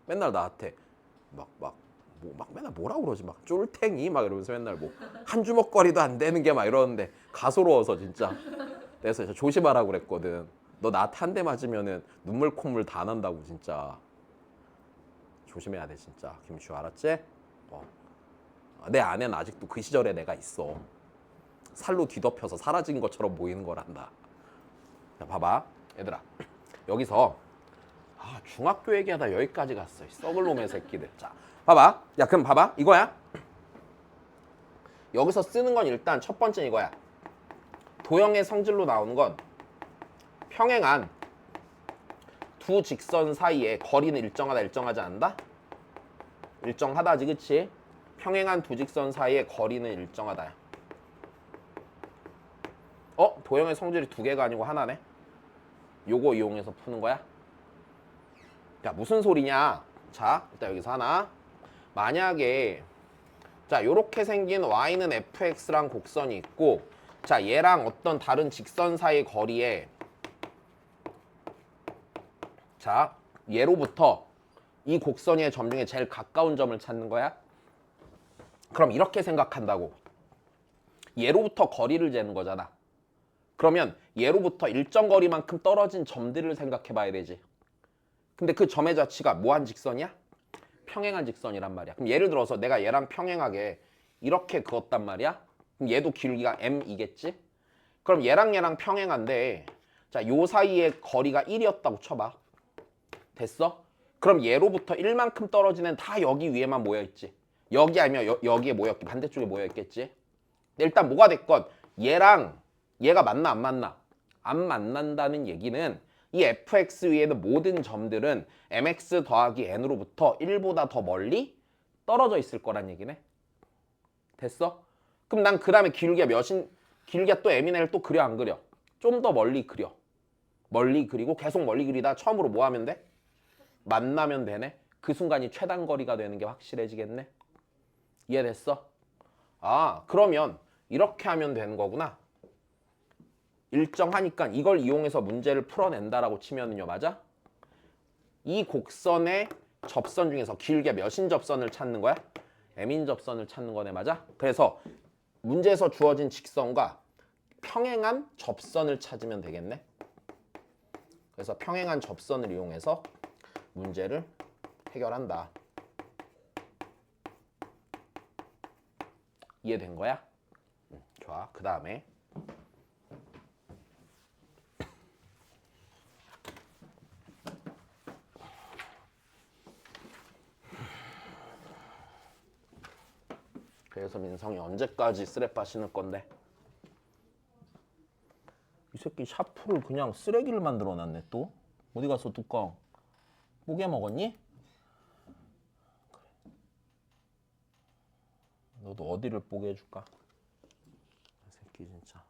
맨날 나한테 막 맨날 뭐라고 그러지 막 쫄탱이 막 이러면서 맨날 뭐 한 주먹거리도 안 되는 게 막 이러는데 가소로워서 진짜. 그래서 진짜 조심하라고 그랬거든. 너 나한테 한 대 맞으면은 눈물 콧물 다 난다고 진짜. 조심해야 돼 진짜. 김슈 알았지? 내 안에는 아직도 그 시절에 내가 있어. 살로 뒤덮여서 사라진 것처럼 보이는 거란다. 자, 봐봐 얘들아 여기서 중학교 얘기하다 여기까지 갔어. 썩을 놈의 새끼들. 자 봐봐. 야 그럼 봐봐 이거야. 여기서 쓰는 건 일단 첫 번째 이거야. 도형의 성질로 나오는 건 평행한 두 직선 사이에 거리는 일정하다 일정하지 않다? 일정하다지 그치? 평행한 두 직선 사이에 거리는 일정하다. 도형의 성질이 두 개가 아니고 하나네. 요거 이용해서 푸는 거야. 야 무슨 소리냐. 자 일단 여기서 하나. 만약에 자 요렇게 생긴 y는 fx랑 곡선이 있고 자 얘랑 어떤 다른 직선 사이 거리에 자 얘로부터 이 곡선의 점 중에 제일 가까운 점을 찾는 거야. 그럼 이렇게 생각한다고. 얘로부터 거리를 재는 거잖아. 그러면 얘로부터 일정 거리만큼 떨어진 점들을 생각해 봐야 되지. 근데 그 점의 자치가 뭐한 직선이야? 평행한 직선이란 말이야. 그럼 예를 들어서 내가 얘랑 평행하게 이렇게 그었단 말이야. 그럼 얘도 길이가 m이겠지? 그럼 얘랑 평행한데 자, 요 사이에 거리가 1이었다고 쳐봐. 됐어? 그럼 얘로부터 1만큼 떨어지는 다 여기 위에만 모여있지. 여기 아니면 여기에 모여있기 반대쪽에 모여있겠지. 일단 뭐가 됐건 얘랑 얘가 만나 안 만나? 안 만난다는 얘기는 이 fx 위에 있는 모든 점들은 mx 더하기 n으로부터 1보다 더 멀리 떨어져 있을 거란 얘기네. 됐어? 그럼 난 그 다음에 길이가 또 m이나 를 또 그려 안 그려? 좀 더 멀리 그려. 멀리 그리고 계속 멀리 그리다 처음으로 뭐 하면 돼? 만나면 되네. 그 순간이 최단거리가 되는 게 확실해지겠네. 이해됐어? 그러면 이렇게 하면 되는 거구나. 일정하니까 이걸 이용해서 문제를 풀어낸다라고 치면은요, 맞아? 이 곡선의 접선 중에서 길게 몇인 접선을 찾는 거야? m인 접선을 찾는 거네, 맞아? 그래서 문제에서 주어진 직선과 평행한 접선을 찾으면 되겠네. 그래서 평행한 접선을 이용해서 문제를 해결한다. 이해된 거야? 좋아. 그 다음에 그래서 민성이 언제까지 쓰레빠 신을 건데? 이 새끼 샤프를 그냥 쓰레기를 만들어 놨네 또. 어디 가서 뚜껑 뽀개 먹었니? 그래. 너도 어디를 뽀개 해줄까? 새끼 진짜.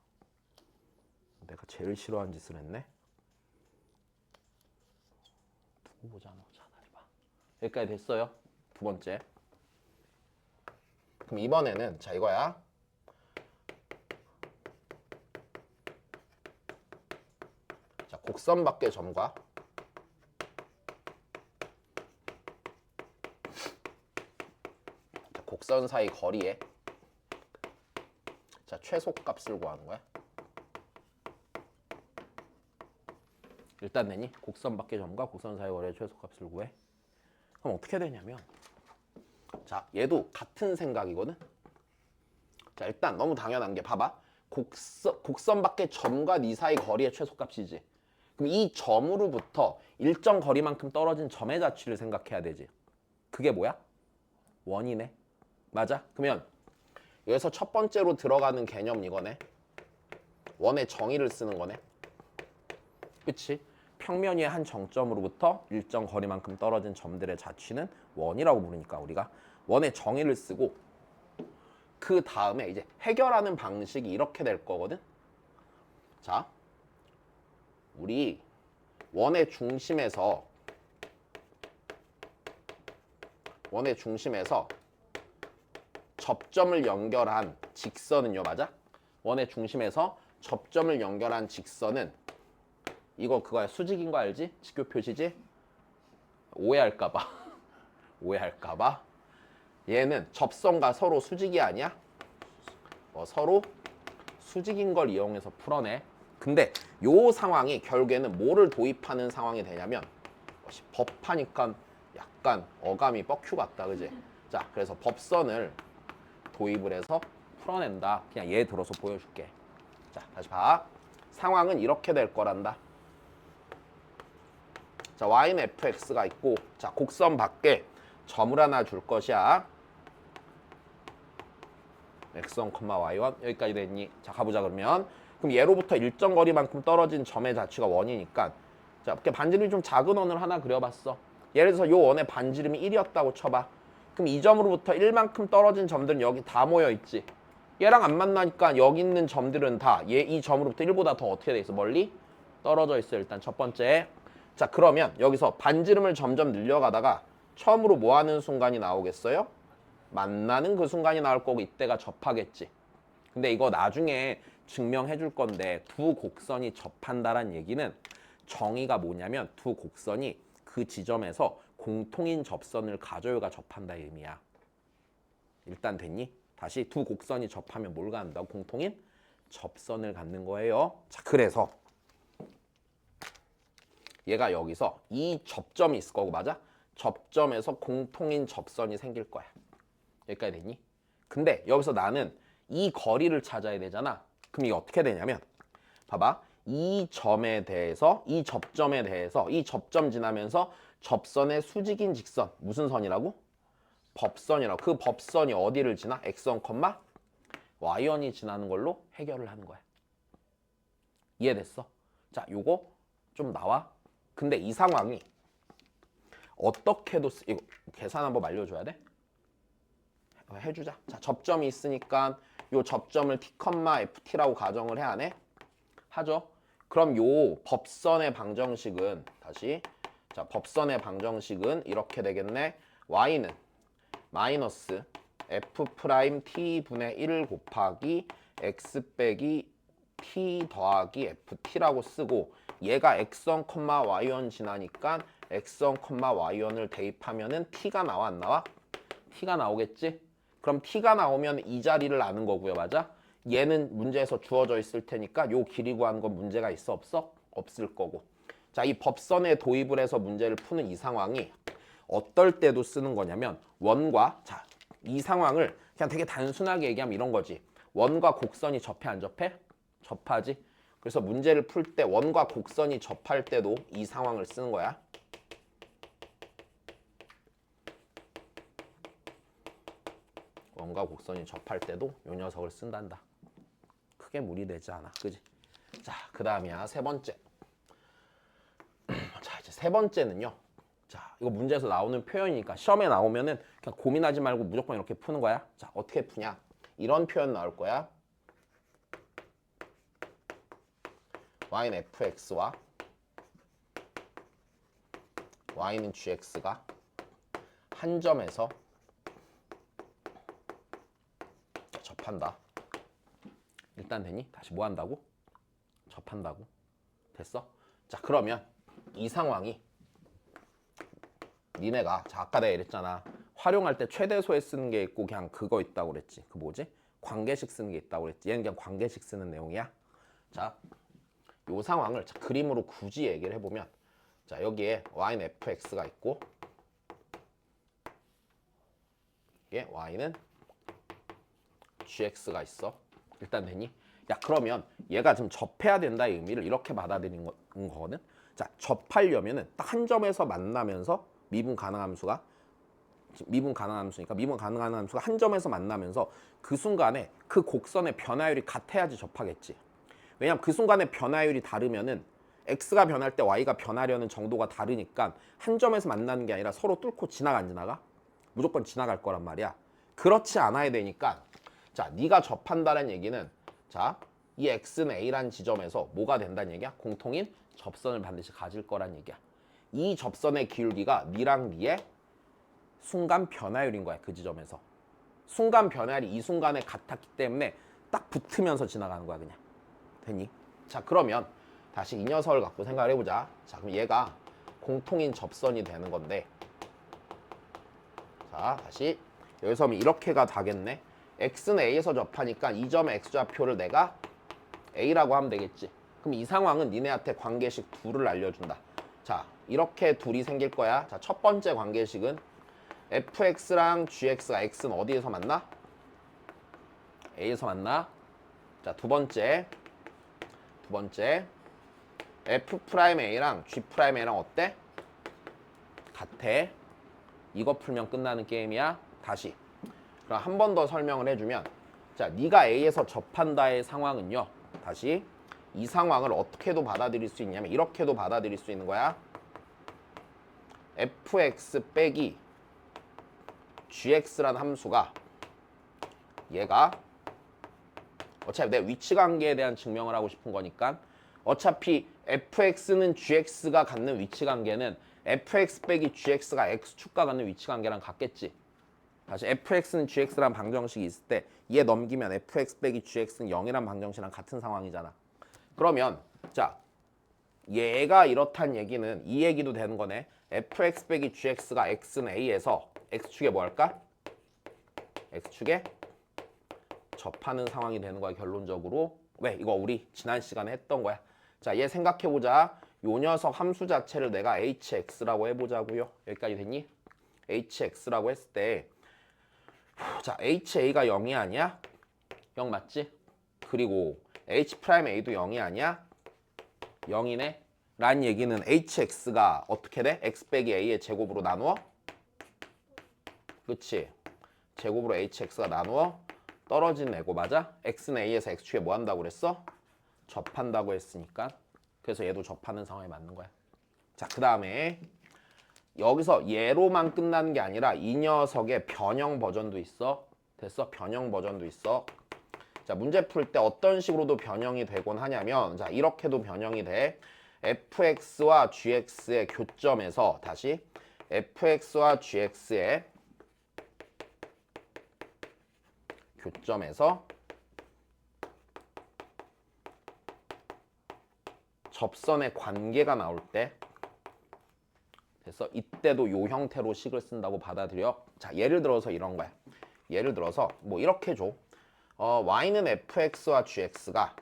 내가 제일 싫어하는 짓을 했네. 두고 보자 너. 자, 다리 봐. 여기까지 됐어요. 두 번째. 그럼 이번에는 자 이거야. 자, 곡선 밖의 점과 자, 곡선 사이 거리에 자 최소값을 구하는 거야. 일단 내니 곡선 밖의 점과 곡선 사이 거리의 최소값을 구해. 그럼 어떻게 되냐면 자 얘도 같은 생각이거든. 자 일단 너무 당연한 게 봐봐. 곡선 밖의 점과 네 사이 거리의 최소값이지. 그럼 이 점으로부터 일정 거리만큼 떨어진 점의 자취를 생각해야 되지. 그게 뭐야? 원이네. 맞아? 그러면 여기서 첫 번째로 들어가는 개념 이거네. 원의 정의를 쓰는 거네. 그치? 평면 위의 한 정점으로부터 일정 거리만큼 떨어진 점들의 자취는 원이라고 부르니까 우리가 원의 정의를 쓰고 그 다음에 이제 해결하는 방식이 이렇게 될 거거든. 자, 우리 원의 중심에서 접점을 연결한 직선은요, 맞아? 원의 중심에서 접점을 연결한 직선은 이거 그거야. 수직인 거 알지? 직교 표시지? 오해할까봐. 오해할까봐. 얘는 접선과 서로 수직이 아니야? 서로 수직인 걸 이용해서 풀어내. 근데 요 상황이 결국에는 뭐를 도입하는 상황이 되냐면 법하니까 약간 어감이 뻑큐 같다, 그지? 자, 그래서 법선을 도입을 해서 풀어낸다. 그냥 얘 들어서 보여줄게. 자, 다시 봐. 상황은 이렇게 될 거란다. 자, y는 fx가 있고, 자, 곡선 밖에 점을 하나 줄 것이야. x1, y1 여기까지 됐니? 자, 가보자 그러면. 그럼 얘로부터 일정 거리만큼 떨어진 점의 자취가 원이니까 자, 이렇게 반지름이 좀 작은 원을 하나 그려봤어. 예를 들어서 요 원의 반지름이 1이었다고 쳐봐. 그럼 이 점으로부터 1만큼 떨어진 점들은 여기 다 모여있지. 얘랑 안 만나니까 여기 있는 점들은 다 이 점으로부터 1보다 더 어떻게 돼 있어? 멀리 떨어져 있어. 일단 첫 번째. 자, 그러면 여기서 반지름을 점점 늘려가다가 처음으로 뭐 하는 순간이 나오겠어요? 만나는 그 순간이 나올 거고 이때가 접하겠지. 근데 이거 나중에 증명해 줄 건데 두 곡선이 접한다란 얘기는 정의가 뭐냐면 두 곡선이 그 지점에서 공통인 접선을 가져요가 접한다 의미야. 일단 됐니? 다시 두 곡선이 접하면 뭘 갖는다고? 공통인 접선을 갖는 거예요. 자, 그래서 얘가 여기서 이 접점이 있을 거고 맞아? 접점에서 공통인 접선이 생길 거야. 여기까지 됐니? 근데 여기서 나는 이 거리를 찾아야 되잖아. 그럼 이게 어떻게 되냐면 봐봐. 이 점에 대해서 이 접점에 대해서 이 접점 지나면서 접선의 수직인 직선 무슨 선이라고? 법선이라고. 그 법선이 어디를 지나? x1, y1이 지나는 걸로 해결을 하는 거야. 이해됐어? 자, 요거 좀 나와. 근데 이 상황이 어떻게도 이거 계산 한번 알려줘야 돼? 해주자. 자, 접점이 있으니까 요 접점을 t, ft라고 가정을 해야 하네? 하죠. 그럼 요 법선의 방정식은 다시 자, 법선의 방정식은 이렇게 되겠네. y는 마이너스 f 프라임 t 분의 1 곱하기 x 빼기 t 더하기 ft라고 쓰고 얘가 x1, y1 지나니까 x1, y1을 대입하면은 t가 나와 안 나와? t가 나오겠지? 그럼 t가 나오면 이 자리를 아는 거고요. 맞아? 얘는 문제에서 주어져 있을 테니까 요 길이 구하는 건 문제가 있어 없어? 없을 거고. 자, 이 법선에 도입을 해서 문제를 푸는 이 상황이 어떨 때도 쓰는 거냐면 원과 자, 이 상황을 그냥 되게 단순하게 얘기하면 이런 거지. 원과 곡선이 접해 안 접해? 접하지. 그래서 문제를 풀 때 원과 곡선이 접할 때도 이 상황을 쓰는 거야. 원과 곡선이 접할 때도 요 녀석을 쓴단다. 크게 무리되지 않아. 그지? 자, 그 다음이야. 세 번째. 자, 이제 세 번째는요. 자, 이거 문제에서 나오는 표현이니까 시험에 나오면은 그냥 고민하지 말고 무조건 이렇게 푸는 거야. 자, 어떻게 푸냐? 이런 표현 나올 거야. y는 fx와 y는 gx가 한 점에서 접한다. 일단 되니? 다시 뭐 한다고? 접한다고. 됐어? 자, 그러면 이 상황이 니네가 자, 아까 내가 이랬잖아. 활용할 때 최대소에 쓰는 게 있고 그냥 그거 있다고 그랬지. 그 뭐지? 관계식 쓰는 게 있다고 그랬지. 얘는 그냥 관계식 쓰는 내용이야. 자, 요 상황을 자, 그림으로 굳이 얘기를 해보면 자, 여기에 y는 fx가 있고 이게 y는 gx가 있어. 일단 되니? 야, 그러면 얘가 지금 접해야 된다의 의미를 이렇게 받아들이는 거거든. 자, 접하려면은 딱 한 점에서 만나면서 미분 가능한 함수가 미분 가능한 함수니까 미분 가능한 함수가 한 점에서 만나면서 그 순간에 그 곡선의 변화율이 같아야지 접하겠지. 왜냐면 그 순간의 변화율이 다르면은 x가 변할 때 y가 변하려는 정도가 다르니까 한 점에서 만나는 게 아니라 서로 뚫고 지나가 안 지나가? 무조건 지나갈 거란 말이야. 그렇지 않아야 되니까 자, 네가 접한다는 얘기는 자, 이 x는 a라는 지점에서 뭐가 된다는 얘기야? 공통인 접선을 반드시 가질 거란 얘기야. 이 접선의 기울기가 니랑 니의 순간 변화율인 거야. 그 지점에서. 순간 변화율이 이 순간에 같았기 때문에 딱 붙으면서 지나가는 거야. 그냥. 됐니? 자, 그러면 다시 이 녀석을 갖고 생각을 해보자. 자, 그럼 얘가 공통인 접선이 되는 건데 자, 다시 여기서 하면 이렇게가 다겠네. x는 a에서 접하니까 이 점의 x좌표를 내가 a라고 하면 되겠지. 그럼 이 상황은 니네한테 관계식 둘을 알려준다. 자, 이렇게 둘이 생길 거야. 자, 첫 번째 관계식은 fx랑 gx가 x는 어디에서 만나? a에서 만나. 자, 두 번째 f'a랑 g'a랑 어때? 같아. 이거 풀면 끝나는 게임이야. 다시. 그럼 한 번 더 설명을 해주면 자, 네가 a에서 접한다의 상황은요. 다시 이 상황을 어떻게도 받아들일 수 있냐면 이렇게도 받아들일 수 있는 거야. fx 빼기 gx라는 함수가 얘가 어차피 내 위치관계에 대한 증명을 하고 싶은 거니까 어차피 fx는 gx가 갖는 위치관계는 fx 빼기 gx가 x축과 갖는 위치관계랑 같겠지. 다시 fx는 gx라는 방정식이 있을 때 얘 넘기면 fx 빼기 gx는 0이란 방정식이랑 같은 상황이잖아. 그러면 자, 얘가 이렇단 얘기는 이 얘기도 되는 거네. fx 빼기 gx가 x는 a에서 x축에 뭐 할까? x축에 접하는 상황이 되는 거야. 결론적으로. 왜? 이거 우리 지난 시간에 했던 거야. 자, 얘 생각해보자. 요 녀석 함수 자체를 내가 hx라고 해보자고요. 여기까지 됐니? hx라고 했을 때 자, ha가 0이 아니야? 0 맞지? 그리고 h'a도 0이 아니야? 0이네? 란 얘기는 hx가 어떻게 돼? x 빼기 a의 제곱으로 나누어? 그치? 제곱으로 hx가 나누어 떨어지는 애고 맞아? x는 a에서 x축에 뭐 한다고 그랬어? 접한다고 했으니까 그래서 얘도 접하는 상황에 맞는 거야. 자, 그 다음에 여기서 얘로만 끝나는 게 아니라 이 녀석의 변형 버전도 있어. 됐어? 변형 버전도 있어. 자, 문제 풀 때 어떤 식으로도 변형이 되곤 하냐면 자, 이렇게도 변형이 돼. fx와 gx의 교점에서 다시 fx와 gx의 교점에서 접선의 관계가 나올 때 됐어? 이때도 요 형태로 식을 쓴다고 받아들여. 자, 예를 들어서 이런 거야. 예를 들어서 뭐 이렇게 줘. y는 fx와 gx가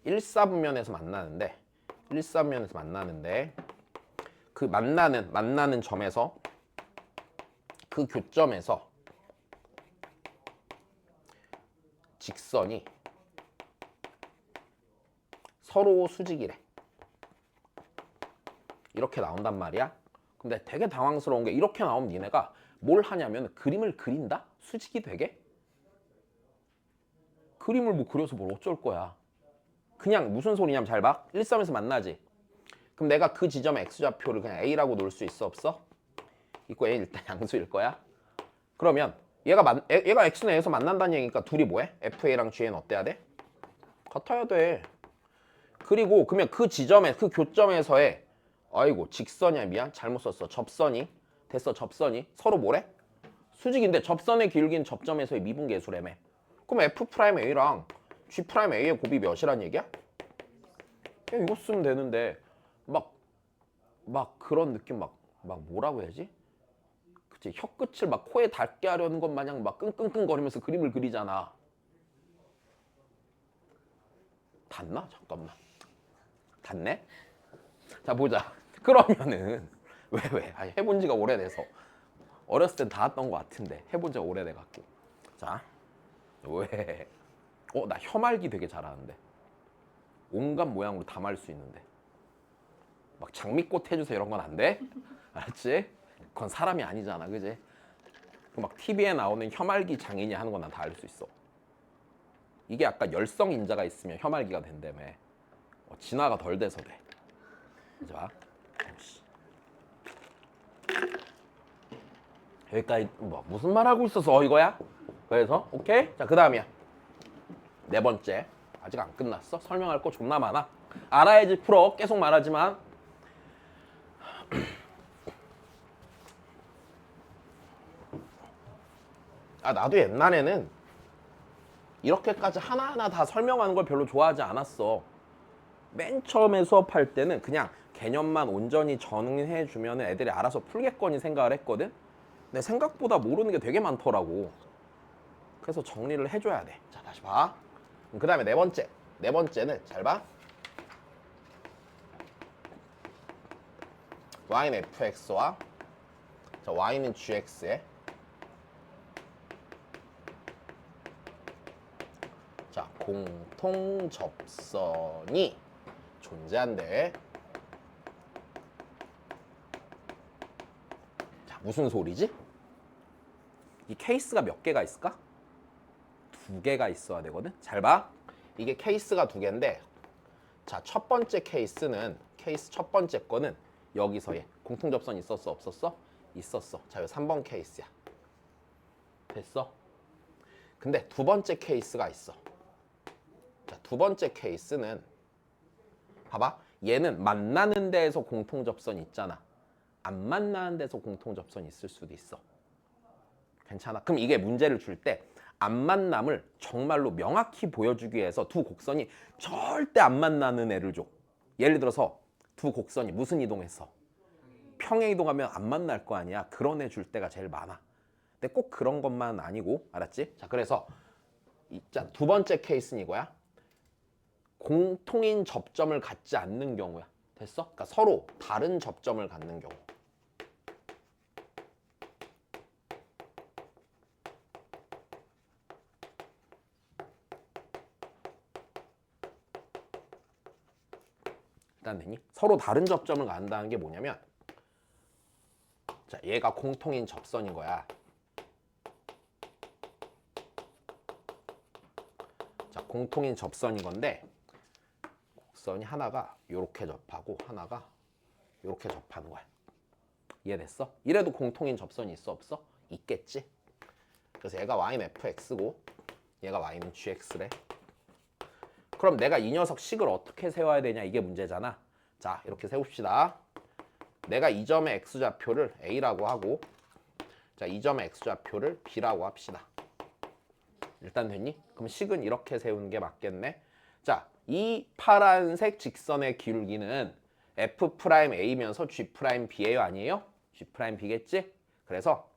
1사분면에서 만나는데 그 만나는 점에서 그 교점에서 직선이 서로 수직이래. 이렇게 나온단 말이야. 근데 되게 당황스러운 게 이렇게 나오면 니네가 뭘 하냐면 그림을 그린다? 수직이 되게? 그림을 뭐 그려서 뭘 어쩔 거야. 그냥 무슨 소리냐면 잘 봐. 1,3에서 만나지. 그럼 내가 그 지점의 x좌표를 그냥 a라고 놓을 수 있어 없어? 있고 a 일단 양수일 거야. 그러면 얘가 x는 a에서 만난다는 얘기니까 둘이 뭐해? fa랑 g는 어때야 돼? 같아야 돼. 그리고 그러면 그 지점에 그 교점에서의 아이고 직선이야 미안 잘못 썼어 접선이 됐어 접선이 서로 뭐래? 수직인데 접선의 기울기는 접점에서의 미분계수라며. 그럼 f'a랑 g'a의 곱이 몇이란 얘기야? 그냥 이거 쓰면 되는데 막 그런 느낌 막 뭐라고 해야지? 그치 혀끝을 막 코에 닿게 하려는 것 마냥 막 끙끙끙거리면서 그림을 그리잖아. 닿나? 잠깐만. 닿네? 자 보자. 그러면은 왜? 아니, 해본 지가 오래돼서 어렸을 땐 닿았던 것 같은데 해본 지가 오래돼갖고. 자 왜? 나 혀말기 되게 잘하는데 온갖 모양으로 다 말 수 있는데 막 장미꽃 해주세요 이런 건 안 돼? 알았지? 그건 사람이 아니잖아 그지? 막 TV에 나오는 혀말기 장인이 하는 건 난 다 알 수 있어. 이게 아까 열성 인자가 있으면 혀말기가 된다며. 진화가 덜 돼서 돼. 자, 여기까지 뭐 무슨 말 하고 있어서 이거야? 그래서 오케이. 자, 그 다음이야. 네 번째. 아직 안 끝났어. 설명할 거 존나 많아. 알아야지 풀어. 계속 말하지만. 나도 옛날에는 이렇게까지 하나하나 다 설명하는 걸 별로 좋아하지 않았어. 맨 처음에 수업할 때는 그냥 개념만 온전히 정리해 주면 애들이 알아서 풀겠거니 생각을 했거든. 근데 생각보다 모르는 게 되게 많더라고. 그래서 정리를 해줘야 돼. 자, 다시 봐. 그 다음에 네 번째. 네 번째는 잘 봐. y는 fx와 y는 gx에 자, 공통 접선이 존재한대. 자, 무슨 소리지? 이 케이스가 몇 개가 있을까? 두 개가 있어야 되거든. 잘 봐. 이게 케이스가 두 개인데, 자, 첫 번째 케이스는 케이스 첫 번째 거는 여기서의 공통 접선 있었어, 없었어? 있었어. 자, 이 3번 케이스야. 됐어? 근데 두 번째 케이스가 있어. 자, 두 번째 케이스는 봐봐. 얘는 만나는 데에서 공통 접선이 있잖아. 안 만나는 데서 공통 접선이 있을 수도 있어. 괜찮아? 그럼 이게 문제를 줄 때 안 만남을 정말로 명확히 보여주기 위해서 두 곡선이 절대 안 만나는 애를 줘. 예를 들어서 두 곡선이 무슨 이동했어? 평행 이동하면 안 만날 거 아니야. 그런 애 줄 때가 제일 많아. 근데 꼭 그런 것만 아니고, 알았지? 자, 그래서 두 번째 케이스는 이거야. 공통인 접점을 갖지 않는 경우야. 됐어? 그러니까 서로 다른 접점을 갖는 경우. 일단 되니? 서로 다른 접점을 갖는다는 게 뭐냐면, 자, 얘가 공통인 접선인 거야. 자, 공통인 접선인 건데, 곡선이 하나가 이렇게 접하고 하나가 이렇게 접하는 거야. 이해됐어? 이래도 공통인 접선이 있어, 없어? 있겠지? 그래서 얘가 y는 fx고 얘가 y는 gx래. 그럼 내가 이 녀석 식을 어떻게 세워야 되냐, 이게 문제잖아. 자, 이렇게 세웁시다. 내가 이 점의 x좌표를 a라고 하고, 자, 이 점의 x좌표를 b라고 합시다. 일단 됐니? 그럼 식은 이렇게 세우는 게 맞겠네. 자, 이 파란색 직선의 기울기는 f'a면서 g'b예요, 아니에요? g'b겠지? 그래서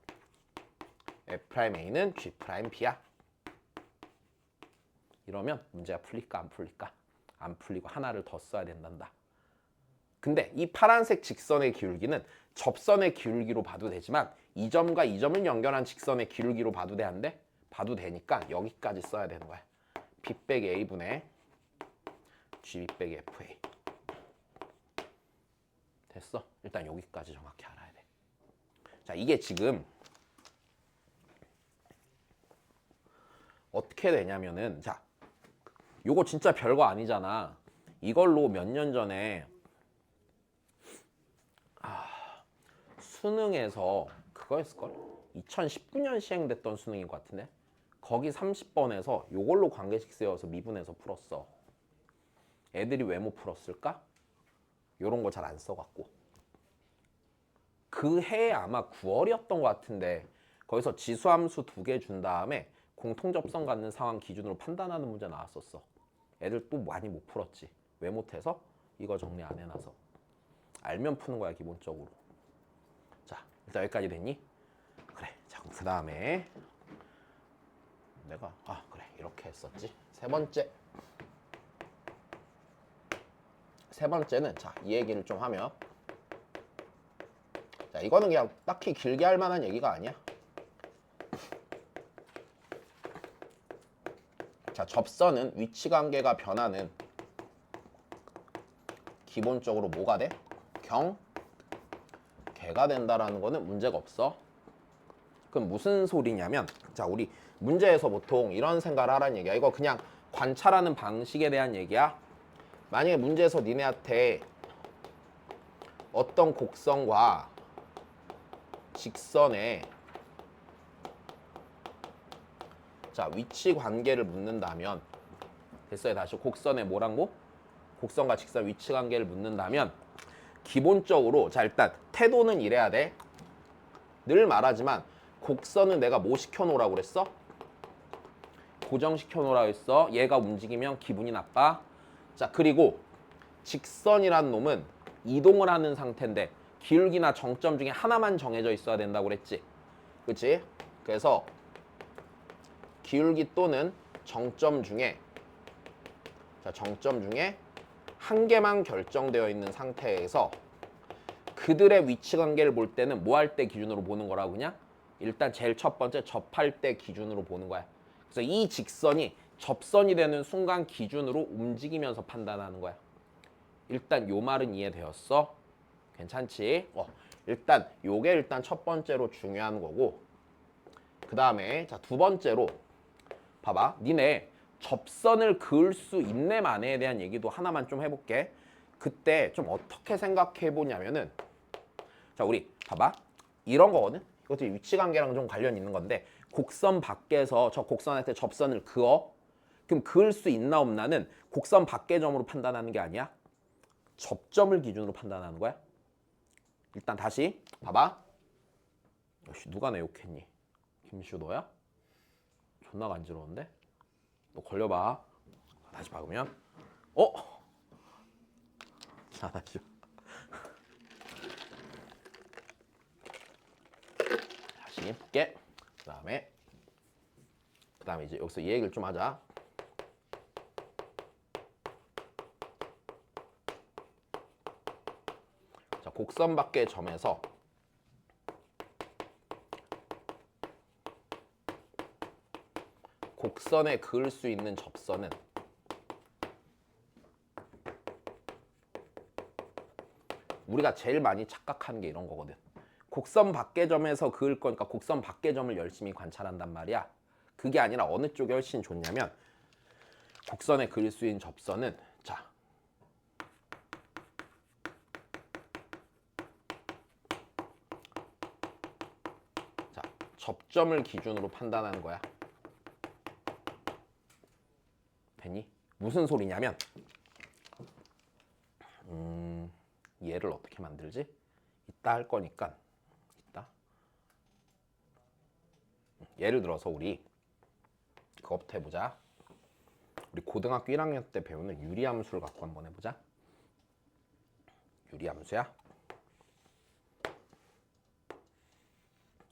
f'a는 g'b야. 이러면 문제가 풀릴까 안 풀릴까? 안 풀리고 하나를 더 써야 된단다. 근데 이 파란색 직선의 기울기는 접선의 기울기로 봐도 되지만 이 점과 이 점을 연결한 직선의 기울기로 봐도 돼, 안 돼? 봐도 되니까 여기까지 써야 되는 거야. b 빼기 a분의 g 빼기 fa. 됐어? 일단 여기까지 정확히 알아야 돼. 자, 이게 지금 어떻게 되냐면은, 자, 요거 진짜 별거 아니잖아. 이걸로 몇 년 전에 수능에서 그거 했을걸? 2019년 시행됐던 수능인 것 같은데 거기 30번에서 요걸로 관계식 세워서 미분해서 풀었어. 애들이 왜 못 풀었을까? 요런 거 잘 안 써갖고. 그 해에 아마 9월이었던 것 같은데 거기서 지수함수 2개 준 다음에 공통접선 갖는 상황 기준으로 판단하는 문제 나왔었어. 애들 또 많이 못 풀었지. 왜 못해서? 이거 정리 안 해놔서. 알면 푸는 거야 기본적으로. 자, 일단 여기까지 됐니? 그래. 자, 그 다음에 내가 그래 이렇게 했었지. 세 번째는 자, 이 얘기를 좀 하면 자, 이거는 그냥 딱히 길게 할 만한 얘기가 아니야. 자, 접선은 위치 관계가 변하는 기본적으로 뭐가 돼? 개가 된다라는 거는 문제가 없어. 그럼 무슨 소리냐면 자, 우리 문제에서 보통 이런 생각을 하라는 얘기야. 이거 그냥 관찰하는 방식에 대한 얘기야. 만약에 문제에서 니네한테 어떤 곡선과 직선의 자, 위치 관계를 묻는다면 됐어요. 다시 곡선의 뭐랑고? 곡선과 직선 위치 관계를 묻는다면 기본적으로 자, 일단 태도는 이래야 돼. 늘 말하지만 곡선은 내가 뭐 시켜놓으라고 그랬어? 고정시켜놓으라고 했어. 얘가 움직이면 기분이 나빠. 자, 그리고 직선이란 놈은 이동을 하는 상태인데 기울기나 정점 중에 하나만 정해져 있어야 된다고 그랬지. 그치? 그래서 기울기 또는 정점 중에 자, 정점 중에 한 개만 결정되어 있는 상태에서 그들의 위치 관계를 볼 때는 뭐 할 때 기준으로 보는 거라고 그냥? 일단 제일 첫 번째 접할 때 기준으로 보는 거야. 그래서 이 직선이 접선이 되는 순간 기준으로 움직이면서 판단하는 거야. 일단 요 말은 이해되었어? 괜찮지? 일단 요게 일단 첫 번째로 중요한 거고 그 다음에 자, 두 번째로 봐봐. 니네 접선을 그을 수 있네 마네에 대한 얘기도 하나만 좀 해볼게. 그때 좀 어떻게 생각해 보냐면은 자, 우리 봐봐. 이런 거거든. 이것도 위치 관계랑 좀 관련 있는 건데 곡선 밖에서 저 곡선한테 접선을 그어. 그럼 그을 수 있나 없나는 곡선 밖의 점으로 판단하는 게 아니야. 접점을 기준으로 판단하는 거야. 일단 다시 봐봐. 역시 누가 내 욕했니? 김슈 너야? 존나 간지러운데? 너 걸려봐. 다시 박으면 자, 다시 볼게. 그 다음에 이제 여기서 이 얘기를 좀 하자. 자, 곡선 밖의 점에서 곡선에 그을 수 있는 접선은 우리가 제일 많이 착각하는 게 이런 거거든. 곡선 밖의 점에서 그을 거니까 곡선 밖의 점을 열심히 관찰한단 말이야. 그게 아니라 어느 쪽이 훨씬 좋냐면 곡선에 그릴 수 있는 접선은 자, 접점을 기준으로 판단하는 거야. 되니? 무슨 소리냐면 얘를 어떻게 만들지? 이따 할 거니까 이따 예를 들어서 우리 그거부터 해보자. 우리 고등학교 1학년 때 배우는 유리함수를 갖고 한번 해보자. 유리함수야.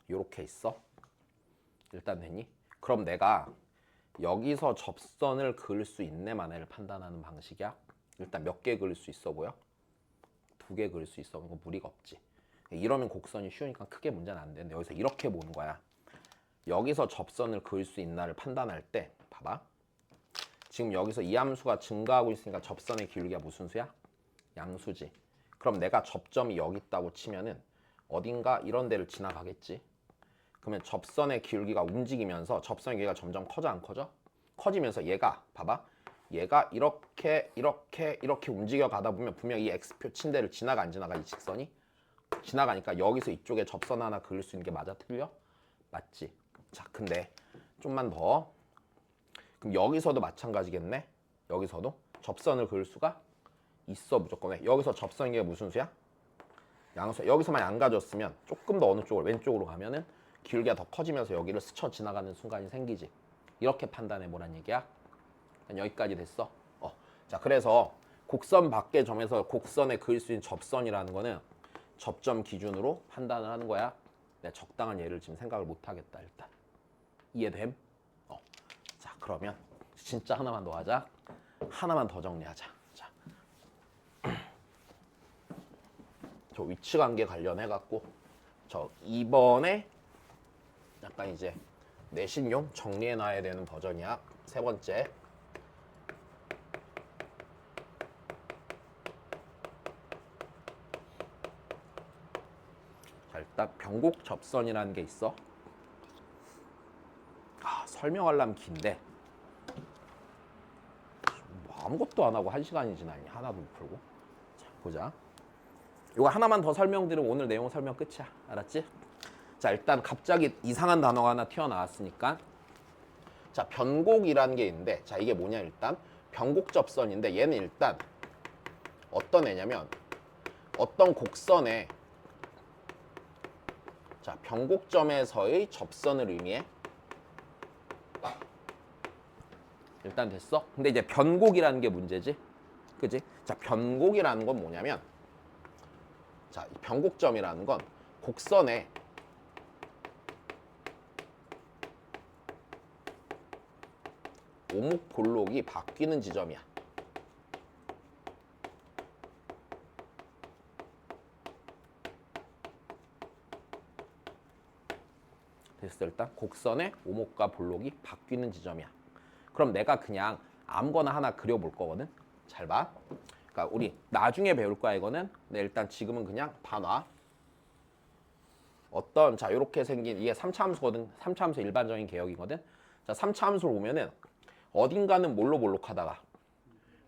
요렇게 있어. 일단 되니? 그럼 내가 여기서 접선을 그을 수 있네 마네를 판단하는 방식이야. 일단 몇 개 그을 수 있어 보여? 2개 그을 수 있어. 이거 무리가 없지. 이러면 곡선이 쉬우니까 크게 문제는 안 되는데 여기서 이렇게 보는 거야. 여기서 접선을 그을 수 있나를 판단할 때 봐봐. 지금 여기서 이 함수가 증가하고 있으니까 접선의 기울기가 무슨 수야? 양수지. 그럼 내가 접점이 여기 있다고 치면은 어딘가 이런 데를 지나가겠지. 그러면 접선의 기울기가 움직이면서 접선의 기울기가 점점 커져 안 커져? 커지면서 얘가 봐봐. 얘가 이렇게 움직여 가다 보면 분명 이 x표 친 데를 지나가 안 지나가? 이 직선이? 지나가니까 여기서 이쪽에 접선 하나 그릴 수 있는 게 맞아 틀려? 맞지? 자, 근데 좀만 더. 그럼 여기서도 마찬가지겠네. 여기서도 접선을 그을 수가 있어 무조건. 왜? 여기서 접선이 무슨 수야? 양수. 여기서만 안 가졌으면 조금 더 어느 쪽으로 왼쪽으로 가면은 기울기가 더 커지면서 여기를 스쳐 지나가는 순간이 생기지. 이렇게 판단해 보란 얘기야. 여기까지 됐어. 자, 그래서 곡선 밖의 점에서 곡선에 그을 수 있는 접선이라는 거는 접점 기준으로 판단을 하는 거야. 내가 적당한 예를 지금 생각을 못 하겠다 일단. 이해됨? 자, 그러면 진짜 하나만 더 하자. 하나만 더 정리하자. 자, 저 위치 관계 관련해 갖고 저 2번에 약간 이제 내신용 정리해 놔야 되는 버전이야. 세 번째. 자, 일단 변곡 접선이라는 게 있어. 설명하려면 긴데 뭐 아무것도 안 하고 1시간이 지나니 하나도 못 풀고. 자, 보자. 이거 하나만 더 설명드리면 오늘 내용 설명 끝이야. 알았지? 자, 일단 갑자기 이상한 단어가 하나 튀어나왔으니까 자, 변곡이라는 게 있는데 자, 이게 뭐냐. 일단 변곡 접선인데 얘는 일단 어떤 애냐면 어떤 곡선에 자, 변곡점에서의 접선을 의미해. 일단 됐어? 근데 이제 변곡이라는 게 문제지. 그지? 자, 변곡이라는 건 뭐냐면 자, 이 변곡점이라는 건 곡선에 오목 볼록이 바뀌는 지점이야. 됐어. 일단 곡선의 오목과 볼록이 바뀌는 지점이야. 그럼 내가 그냥 아무거나 하나 그려볼 거거든. 잘 봐. 그러니까 우리 나중에 배울 거야 이거는. 근데 일단 지금은 그냥 봐놔. 어떤 자 이렇게 생긴 이게 3차 함수거든. 3차 함수 일반적인 개혁이거든. 자, 3차 함수를 보면은 어딘가는 뭘로 볼록하다가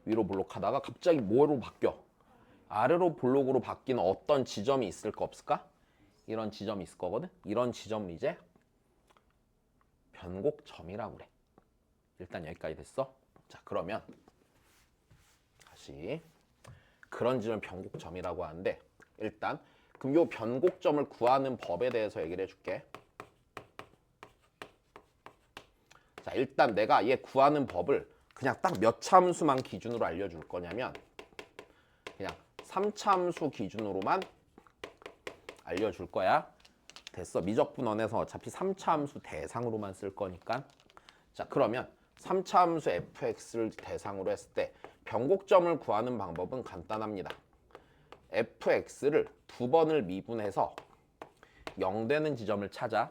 위로 볼록하다가 갑자기 뭐로 바뀌어? 아래로 볼록으로 바뀌는 어떤 지점이 있을까 없을까? 이런 지점이 있을 거거든. 이런 지점을 이제 변곡점이라고 그래. 일단 여기까지 됐어. 자, 그러면 다시 그런 지점 변곡점이라고 하는데 일단 그럼 요 변곡점을 구하는 법에 대해서 얘기를 해줄게. 자, 일단 내가 얘 구하는 법을 그냥 딱 몇 차 함수만 기준으로 알려줄 거냐면 그냥 3차 함수 기준으로만 알려줄 거야. 됐어. 미적분원에서 어차피 3차 함수 대상으로만 쓸 거니까. 자, 그러면 3차 함수 fx를 대상으로 했을 때 변곡점을 구하는 방법은 간단합니다. fx를 두 번을 미분해서 0 되는 지점을 찾아.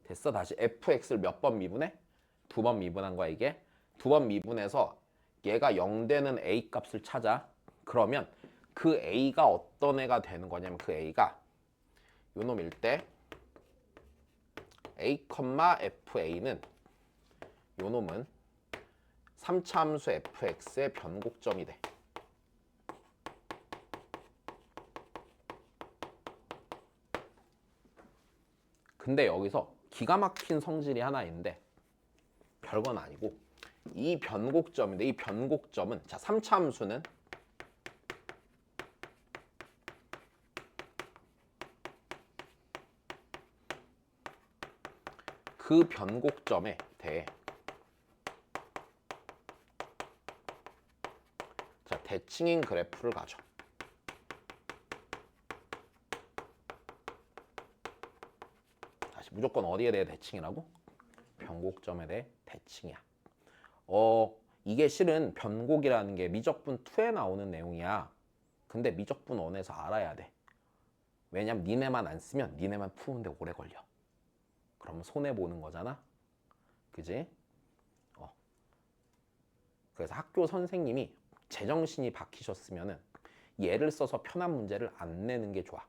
됐어. 다시 fx를 몇 번 미분해? 두 번 미분한 거야 이게. 두 번 미분해서 얘가 0 되는 a 값을 찾아. 그러면 그 a가 어떤 애가 되는 거냐면 그 a가 요 놈일 때 a, fa는 요 놈은 3차 함수 fx의 변곡점이 돼. 근데 여기서 기가 막힌 성질이 하나 있는데 별건 아니고 이 변곡점인데 이 변곡점은 자, 3차 함수는 그 변곡점에 대해 자, 대칭인 그래프를 가져. 다시 무조건 어디에 대해 대칭이라고? 변곡점에 대해 대칭이야. 이게 실은 변곡이라는 게 미적분 2에 나오는 내용이야. 근데 미적분 1에서 알아야 돼. 왜냐면 니네만 안 쓰면 니네만 푸는데 오래 걸려. 그러면 손해보는 거잖아. 그지? 그래서 학교 선생님이 제정신이 박히셨으면은 예를 써서 편한 문제를 안 내는 게 좋아.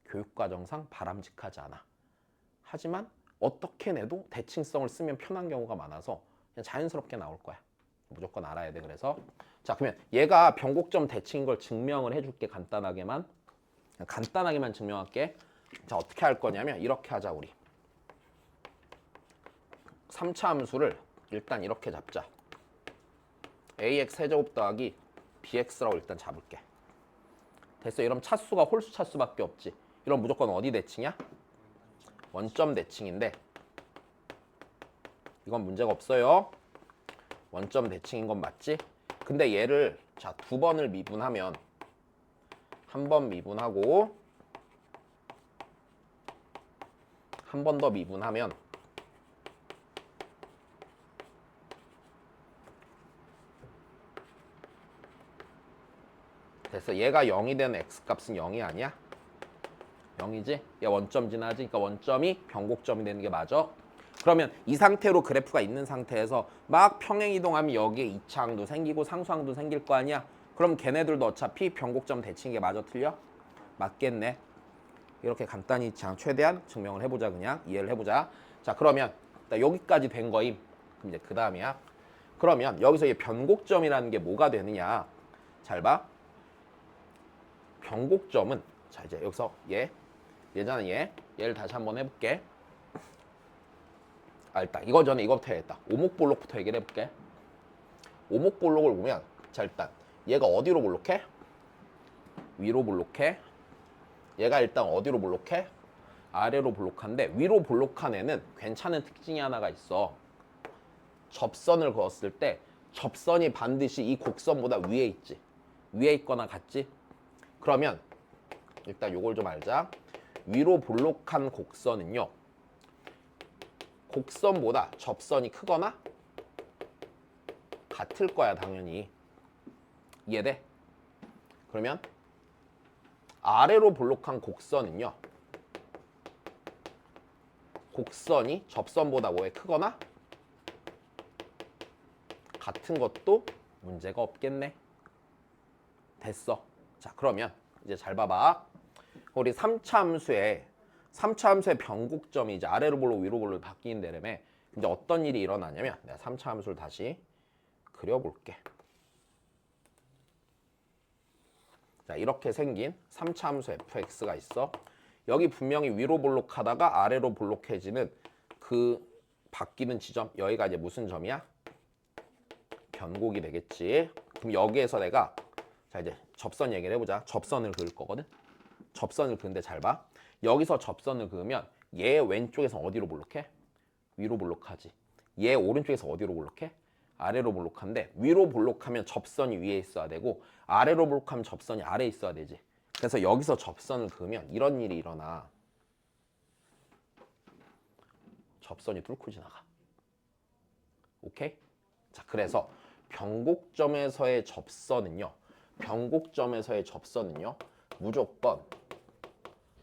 교육과정상 바람직하지 않아. 하지만 어떻게 내도 대칭성을 쓰면 편한 경우가 많아서 그냥 자연스럽게 나올 거야. 무조건 알아야 돼. 그래서 자, 그러면 얘가 변곡점 대칭인 걸 증명을 해줄게. 간단하게만 증명할게. 자, 어떻게 할 거냐면 이렇게 하자 우리. 3차 함수를 일단 이렇게 잡자. ax 세제곱 더하기 bx라고 일단 잡을게. 됐어. 이러면 차수가 홀수 차수밖에 없지. 이런 무조건 어디 대칭이야? 원점 대칭인데 이건 문제가 없어요. 원점 대칭인 건 맞지? 근데 얘를 자, 두 번을 미분하면 한 번 미분하고 한 번 더 미분하면 됐어. 얘가 0이 되는 x값은 0이 아니야? 0이지? 얘 원점 지나지? 그러니까 원점이 변곡점이 되는 게 맞아. 그러면 이 상태로 그래프가 있는 상태에서 막 평행 이동하면 여기에 이차항도 생기고 상수항도 생길 거 아니야? 그럼 걔네들도 어차피 변곡점 대칭인 게 맞아, 틀려? 맞겠네. 이렇게 간단히 최대한 증명을 해보자. 그냥 이해를 해보자. 자, 그러면 여기까지 된 거임. 그럼 이제 그 다음이야. 그러면 여기서 이 변곡점이라는 게 뭐가 되느냐? 잘 봐. 변곡점은 자, 이제 여기서 얘잖아. 얘를 다시 한번 해볼게. 일단 이거 전에 이거부터 해야겠다. 오목볼록부터 얘기를 해볼게. 오목볼록을 보면 자, 일단 얘가 어디로 볼록해? 위로 볼록해. 얘가 일단 어디로 볼록해? 아래로 볼록한데 위로 볼록한 애는 괜찮은 특징이 하나가 있어. 접선을 그었을 때 접선이 반드시 이 곡선보다 위에 있지. 위에 있거나 같지? 그러면 일단 요걸 좀 알자. 위로 볼록한 곡선은요, 곡선보다 접선이 크거나 같을 거야, 당연히. 이해돼? 그러면 아래로 볼록한 곡선은요, 곡선이 접선보다 뭐에 크거나 같은 것도 문제가 없겠네. 됐어. 자, 그러면 이제 잘 봐봐. 우리 3차 함수의 변곡점이 이제 아래로 볼록 위로 볼록 바뀌는 데라며 이제 어떤 일이 일어나냐면 내가 3차 함수를 다시 그려볼게. 자, 이렇게 생긴 3차 함수 fx가 있어. 여기 분명히 위로 볼록하다가 아래로 볼록해지는 그 바뀌는 지점, 여기가 이제 무슨 점이야? 변곡이 되겠지. 그럼 여기에서 내가 자, 이제 접선 얘기를 해보자. 접선을 그을 거거든. 접선을 그는데 잘 봐. 여기서 접선을 그으면 얘 왼쪽에서 어디로 볼록해? 위로 볼록하지. 얘 오른쪽에서 어디로 볼록해? 아래로 볼록한데 위로 볼록하면 접선이 위에 있어야 되고 아래로 볼록하면 접선이 아래에 있어야 되지. 그래서 여기서 접선을 그으면 이런 일이 일어나. 접선이 뚫고 지나가. 오케이? 자, 그래서 변곡점에서의 접선은요. 무조건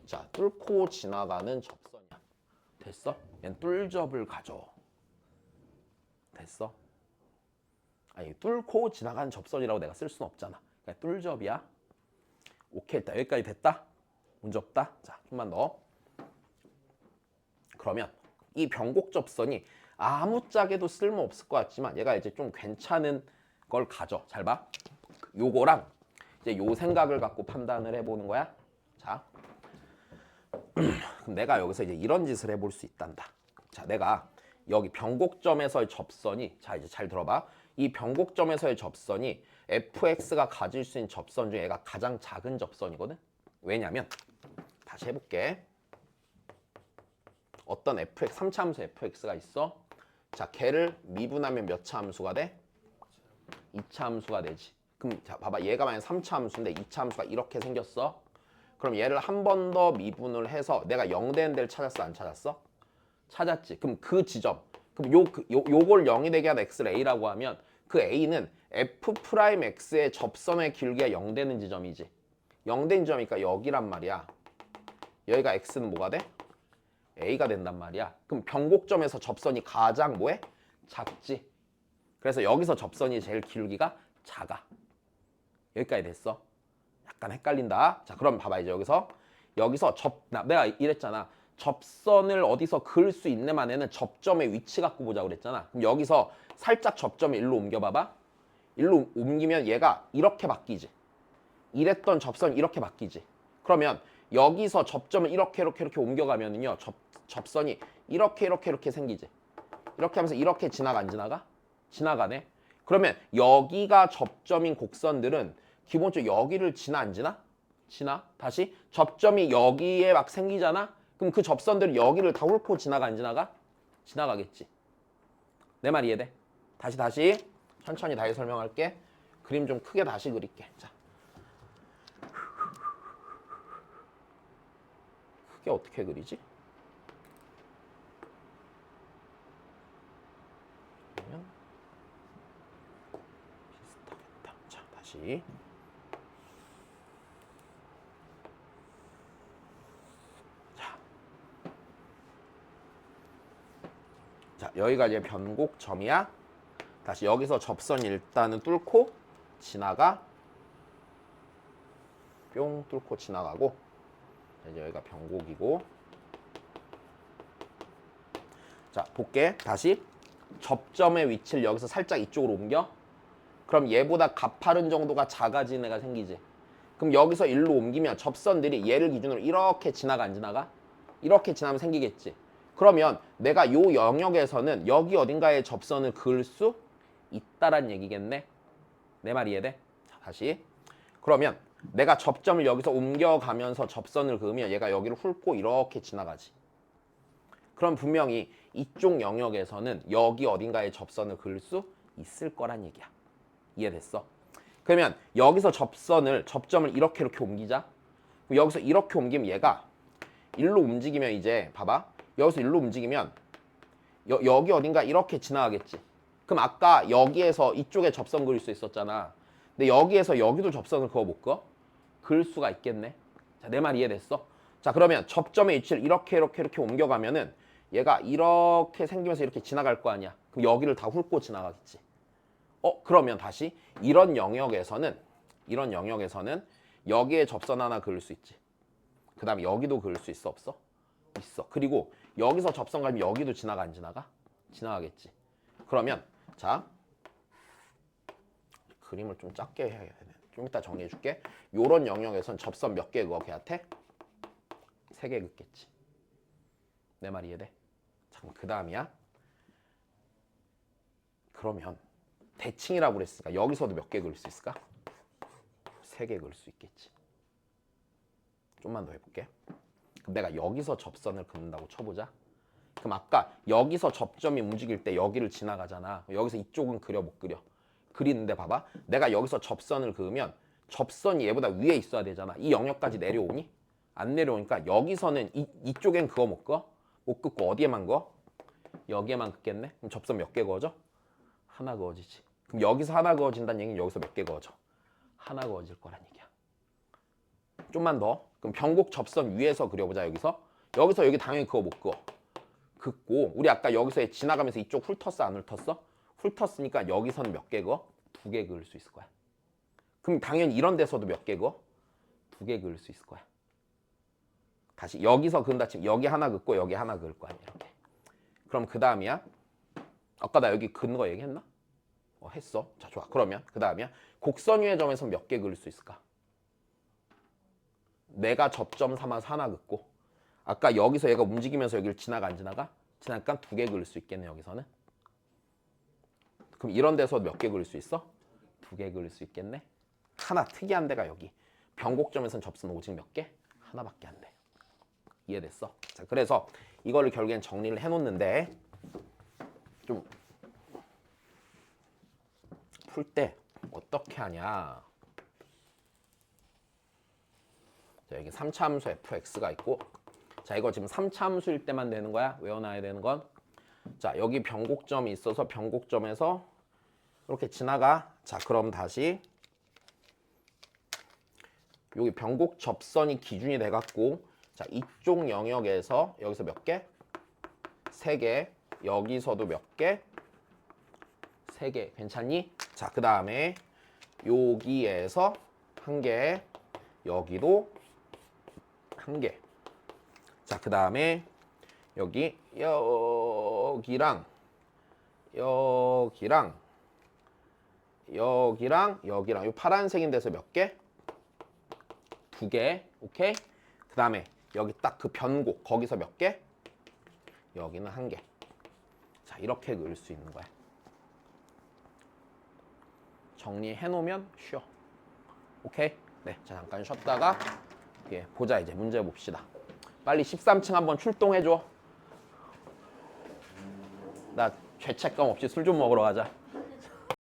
자, 뚫고 지나가는 접선이야. 됐어? 얘는 뚫접을 가져. 됐어? 아니, 뚫고 지나가는 접선이라고 내가 쓸 수는 없잖아. 그러니까 뚫접이야. 오케이, 일단 여기까지 됐다? 문제 없다? 자, 좀만 더. 그러면 이 변곡 접선이 아무짝에도 쓸모없을 것 같지만 얘가 이제 좀 괜찮은 걸 가져. 잘 봐. 요거랑 이제 요 생각을 갖고 판단을 해보는 거야. 자, 그럼 내가 여기서 이제 이런 짓을 해볼 수 있단다. 자, 내가 여기 변곡점에서의 접선이 자, 이제 잘 들어봐. 이 변곡점에서의 접선이 fx가 가질 수 있는 접선 중에 얘가 가장 작은 접선이거든. 왜냐면 다시 해볼게. 어떤 fx, 3차 함수 fx가 있어. 자, 걔를 미분하면 몇 차 함수가 돼? 2차 함수가 되지. 그럼 자, 봐봐. 얘가 만약 3차 함수인데 2차 함수가 이렇게 생겼어. 그럼 얘를 한 번 더 미분을 해서 내가 0 되는 데를 찾았어, 안 찾았어? 찾았지. 그럼 그 지점, 그럼 요걸 0이 되게 한 x를 a라고 하면 그 a는 f'x의 접선의 길이가 0 되는 지점이지. 0 되는 지점이니까 여기란 말이야. 여기가 x는 뭐가 돼? a가 된단 말이야. 그럼 변곡점에서 접선이 가장 뭐해? 작지. 그래서 여기서 접선이 제일 길기가 작아. 여기까지 됐어. 약간 헷갈린다. 자, 그럼 봐봐. 이제 여기서 내가 이랬잖아. 접선을 어디서 그을 수 있는 애는 접점의 위치 갖고 보자 그랬잖아. 그럼 여기서 살짝 접점을 일로 옮겨봐봐. 일로 옮기면 얘가 이렇게 바뀌지. 이랬던 접선이 이렇게 바뀌지. 그러면 여기서 접점을 이렇게 옮겨가면은요, 접선이 이렇게 생기지. 이렇게 하면서 이렇게 지나가 안 지나가? 지나가네. 그러면 여기가 접점인 곡선들은 기본적으로 여기를 지나 안 지나? 지나. 다시 접점이 여기에 막 생기잖아. 그럼 그 접선들은 여기를 다 훑고 지나가 안 지나가? 지나가겠지. 내 말 이해돼? 다시 천천히 다시 설명할게. 그림 좀 크게 다시 그릴게. 자, 크게 어떻게 그리지? 그러면 비슷하겠다. 자, 다시. 자, 여기가 이제 변곡점이야. 다시 여기서 접선 일단은 뚫고 지나가. 뿅 뚫고 지나가고. 이제 여기가 변곡이고. 자, 볼게. 다시 접점의 위치를 여기서 살짝 이쪽으로 옮겨. 그럼 얘보다 가파른 정도가 작아진 애가 생기지. 그럼 여기서 일로 옮기면 접선들이 얘를 기준으로 이렇게 지나가 안 지나가? 이렇게 지나면 생기겠지. 그러면 내가 요 영역에서는 여기 어딘가에 접선을 그을 수 있다란 얘기겠네. 내 말 이해돼? 자, 다시. 그러면 내가 접점을 여기서 옮겨가면서 접선을 그으면 얘가 여기를 훑고 이렇게 지나가지. 그럼 분명히 이쪽 영역에서는 여기 어딘가에 접선을 그을 수 있을 거란 얘기야. 이해됐어? 그러면 여기서 접점을 이렇게 옮기자. 여기서 이렇게 옮기면 얘가 일로 움직이면 이제 봐봐. 여기서 일로 움직이면 여기 어딘가 이렇게 지나가겠지. 그럼 아까 여기에서 이쪽에 접선 그릴 수 있었잖아. 근데 여기에서 여기도 접선을 그어 못 그어? 그을 수가 있겠네. 자, 내 말 이해됐어? 자, 그러면 접점의 위치를 이렇게 옮겨가면은 얘가 이렇게 생기면서 이렇게 지나갈 거 아니야. 그럼 여기를 다 훑고 지나가겠지. 그러면 다시 이런 영역에서는 여기에 접선 하나 그을 수 있지. 그 다음에 여기도 그을 수 있어 없어? 있어. 그리고 여기서 접선 가면 여기도 지나가 안 지나가? 지나가겠지. 그러면 자, 그림을 좀 작게 해야 되네. 좀 이따 정리해 줄게. 요런 영역에선 접선 몇 개 그어 걔한테? 3개 긋겠지. 내 말 이해돼? 잠깐 그 다음이야. 그러면 대칭이라고 그랬으니까 여기서도 몇 개 그을 수 있을까? 3개 그을 수 있겠지. 좀만 더 해볼게. 그럼 내가 여기서 접선을 긋는다고 쳐보자. 그럼 아까 여기서 접점이 움직일 때 여기를 지나가잖아. 여기서 이쪽은 그려 못 그려? 그리는데 봐봐. 내가 여기서 접선을 그으면 접선이 얘보다 위에 있어야 되잖아. 이 영역까지 내려오니? 안 내려오니까 여기서는 이쪽엔 그거 못 그어? 못 긋고 어디에만 그어? 여기에만 긋겠네? 그럼 접선 몇 개 그어져? 하나 그어지지. 그럼 여기서 하나 그어진다는 얘기는 여기서 몇 개 그어져? 하나 그어질 거란 얘기야. 좀만 더. 그럼 변곡 접선 위에서 그려보자. 여기서 여기 당연히 그거 못 그어. 긋고 우리 아까 여기서 지나가면서 이쪽 훑었어 안 훑었어? 훑었으니까 여기서는 몇 개 그어? 2개 그을 수 있을 거야. 그럼 당연히 이런 데서도 몇 개 그어? 2개 그을 수 있을 거야. 다시 여기서 그은다 치면 여기 하나 긋고 여기 하나 그을 거 아니야. 이렇게. 그럼 그 다음이야. 아까 나 여기 긋는 거 얘기했나? 했어. 자, 좋아. 그러면 그 다음이야. 곡선 위의 점에서 몇 개 그을 수 있을까? 내가 접점 삼아서 하나 긋고 아까 여기서 얘가 움직이면서 여기를 지나가 안 지나가? 지나니까 2개 그을 수 있겠네. 여기서는. 그럼 이런 데서 몇 개 그을 수 있어? 2개 그을 수 있겠네. 하나 특이한 데가 여기. 변곡점에서는 접선 오직 몇 개? 하나밖에 안 돼. 이해됐어? 자, 그래서 이거를 결국엔 정리를 해놓는데 좀 풀 때 어떻게 하냐. 자, 여기 3차 함수 fx가 있고 자, 이거 지금 3차 함수일 때만 되는 거야. 외워놔야 되는 건. 자, 여기 변곡점이 있어서 변곡점에서 이렇게 지나가. 자, 그럼 다시 여기 변곡 접선이 기준이 돼갖고 자, 이쪽 영역에서 여기서 몇 개? 3개. 여기서도 몇 개? 3개. 괜찮니? 자, 그 다음에 여기에서 1개. 여기도 1개. 자, 그 다음에 여기랑 이 파란색인 데서 몇 개? 2개. 오케이? 그 다음에 여기 딱 그 변곡 거기서 몇 개? 여기는 1개. 자, 이렇게 그을 수 있는 거야. 정리해 놓으면 쉬어. 오케이? 네, 자 잠깐 쉬었다가 예, 보자. 이제 문제 봅시다. 빨리 13층 한번 출동해 줘. 나 죄책감 없이 술 좀 먹으러 가자.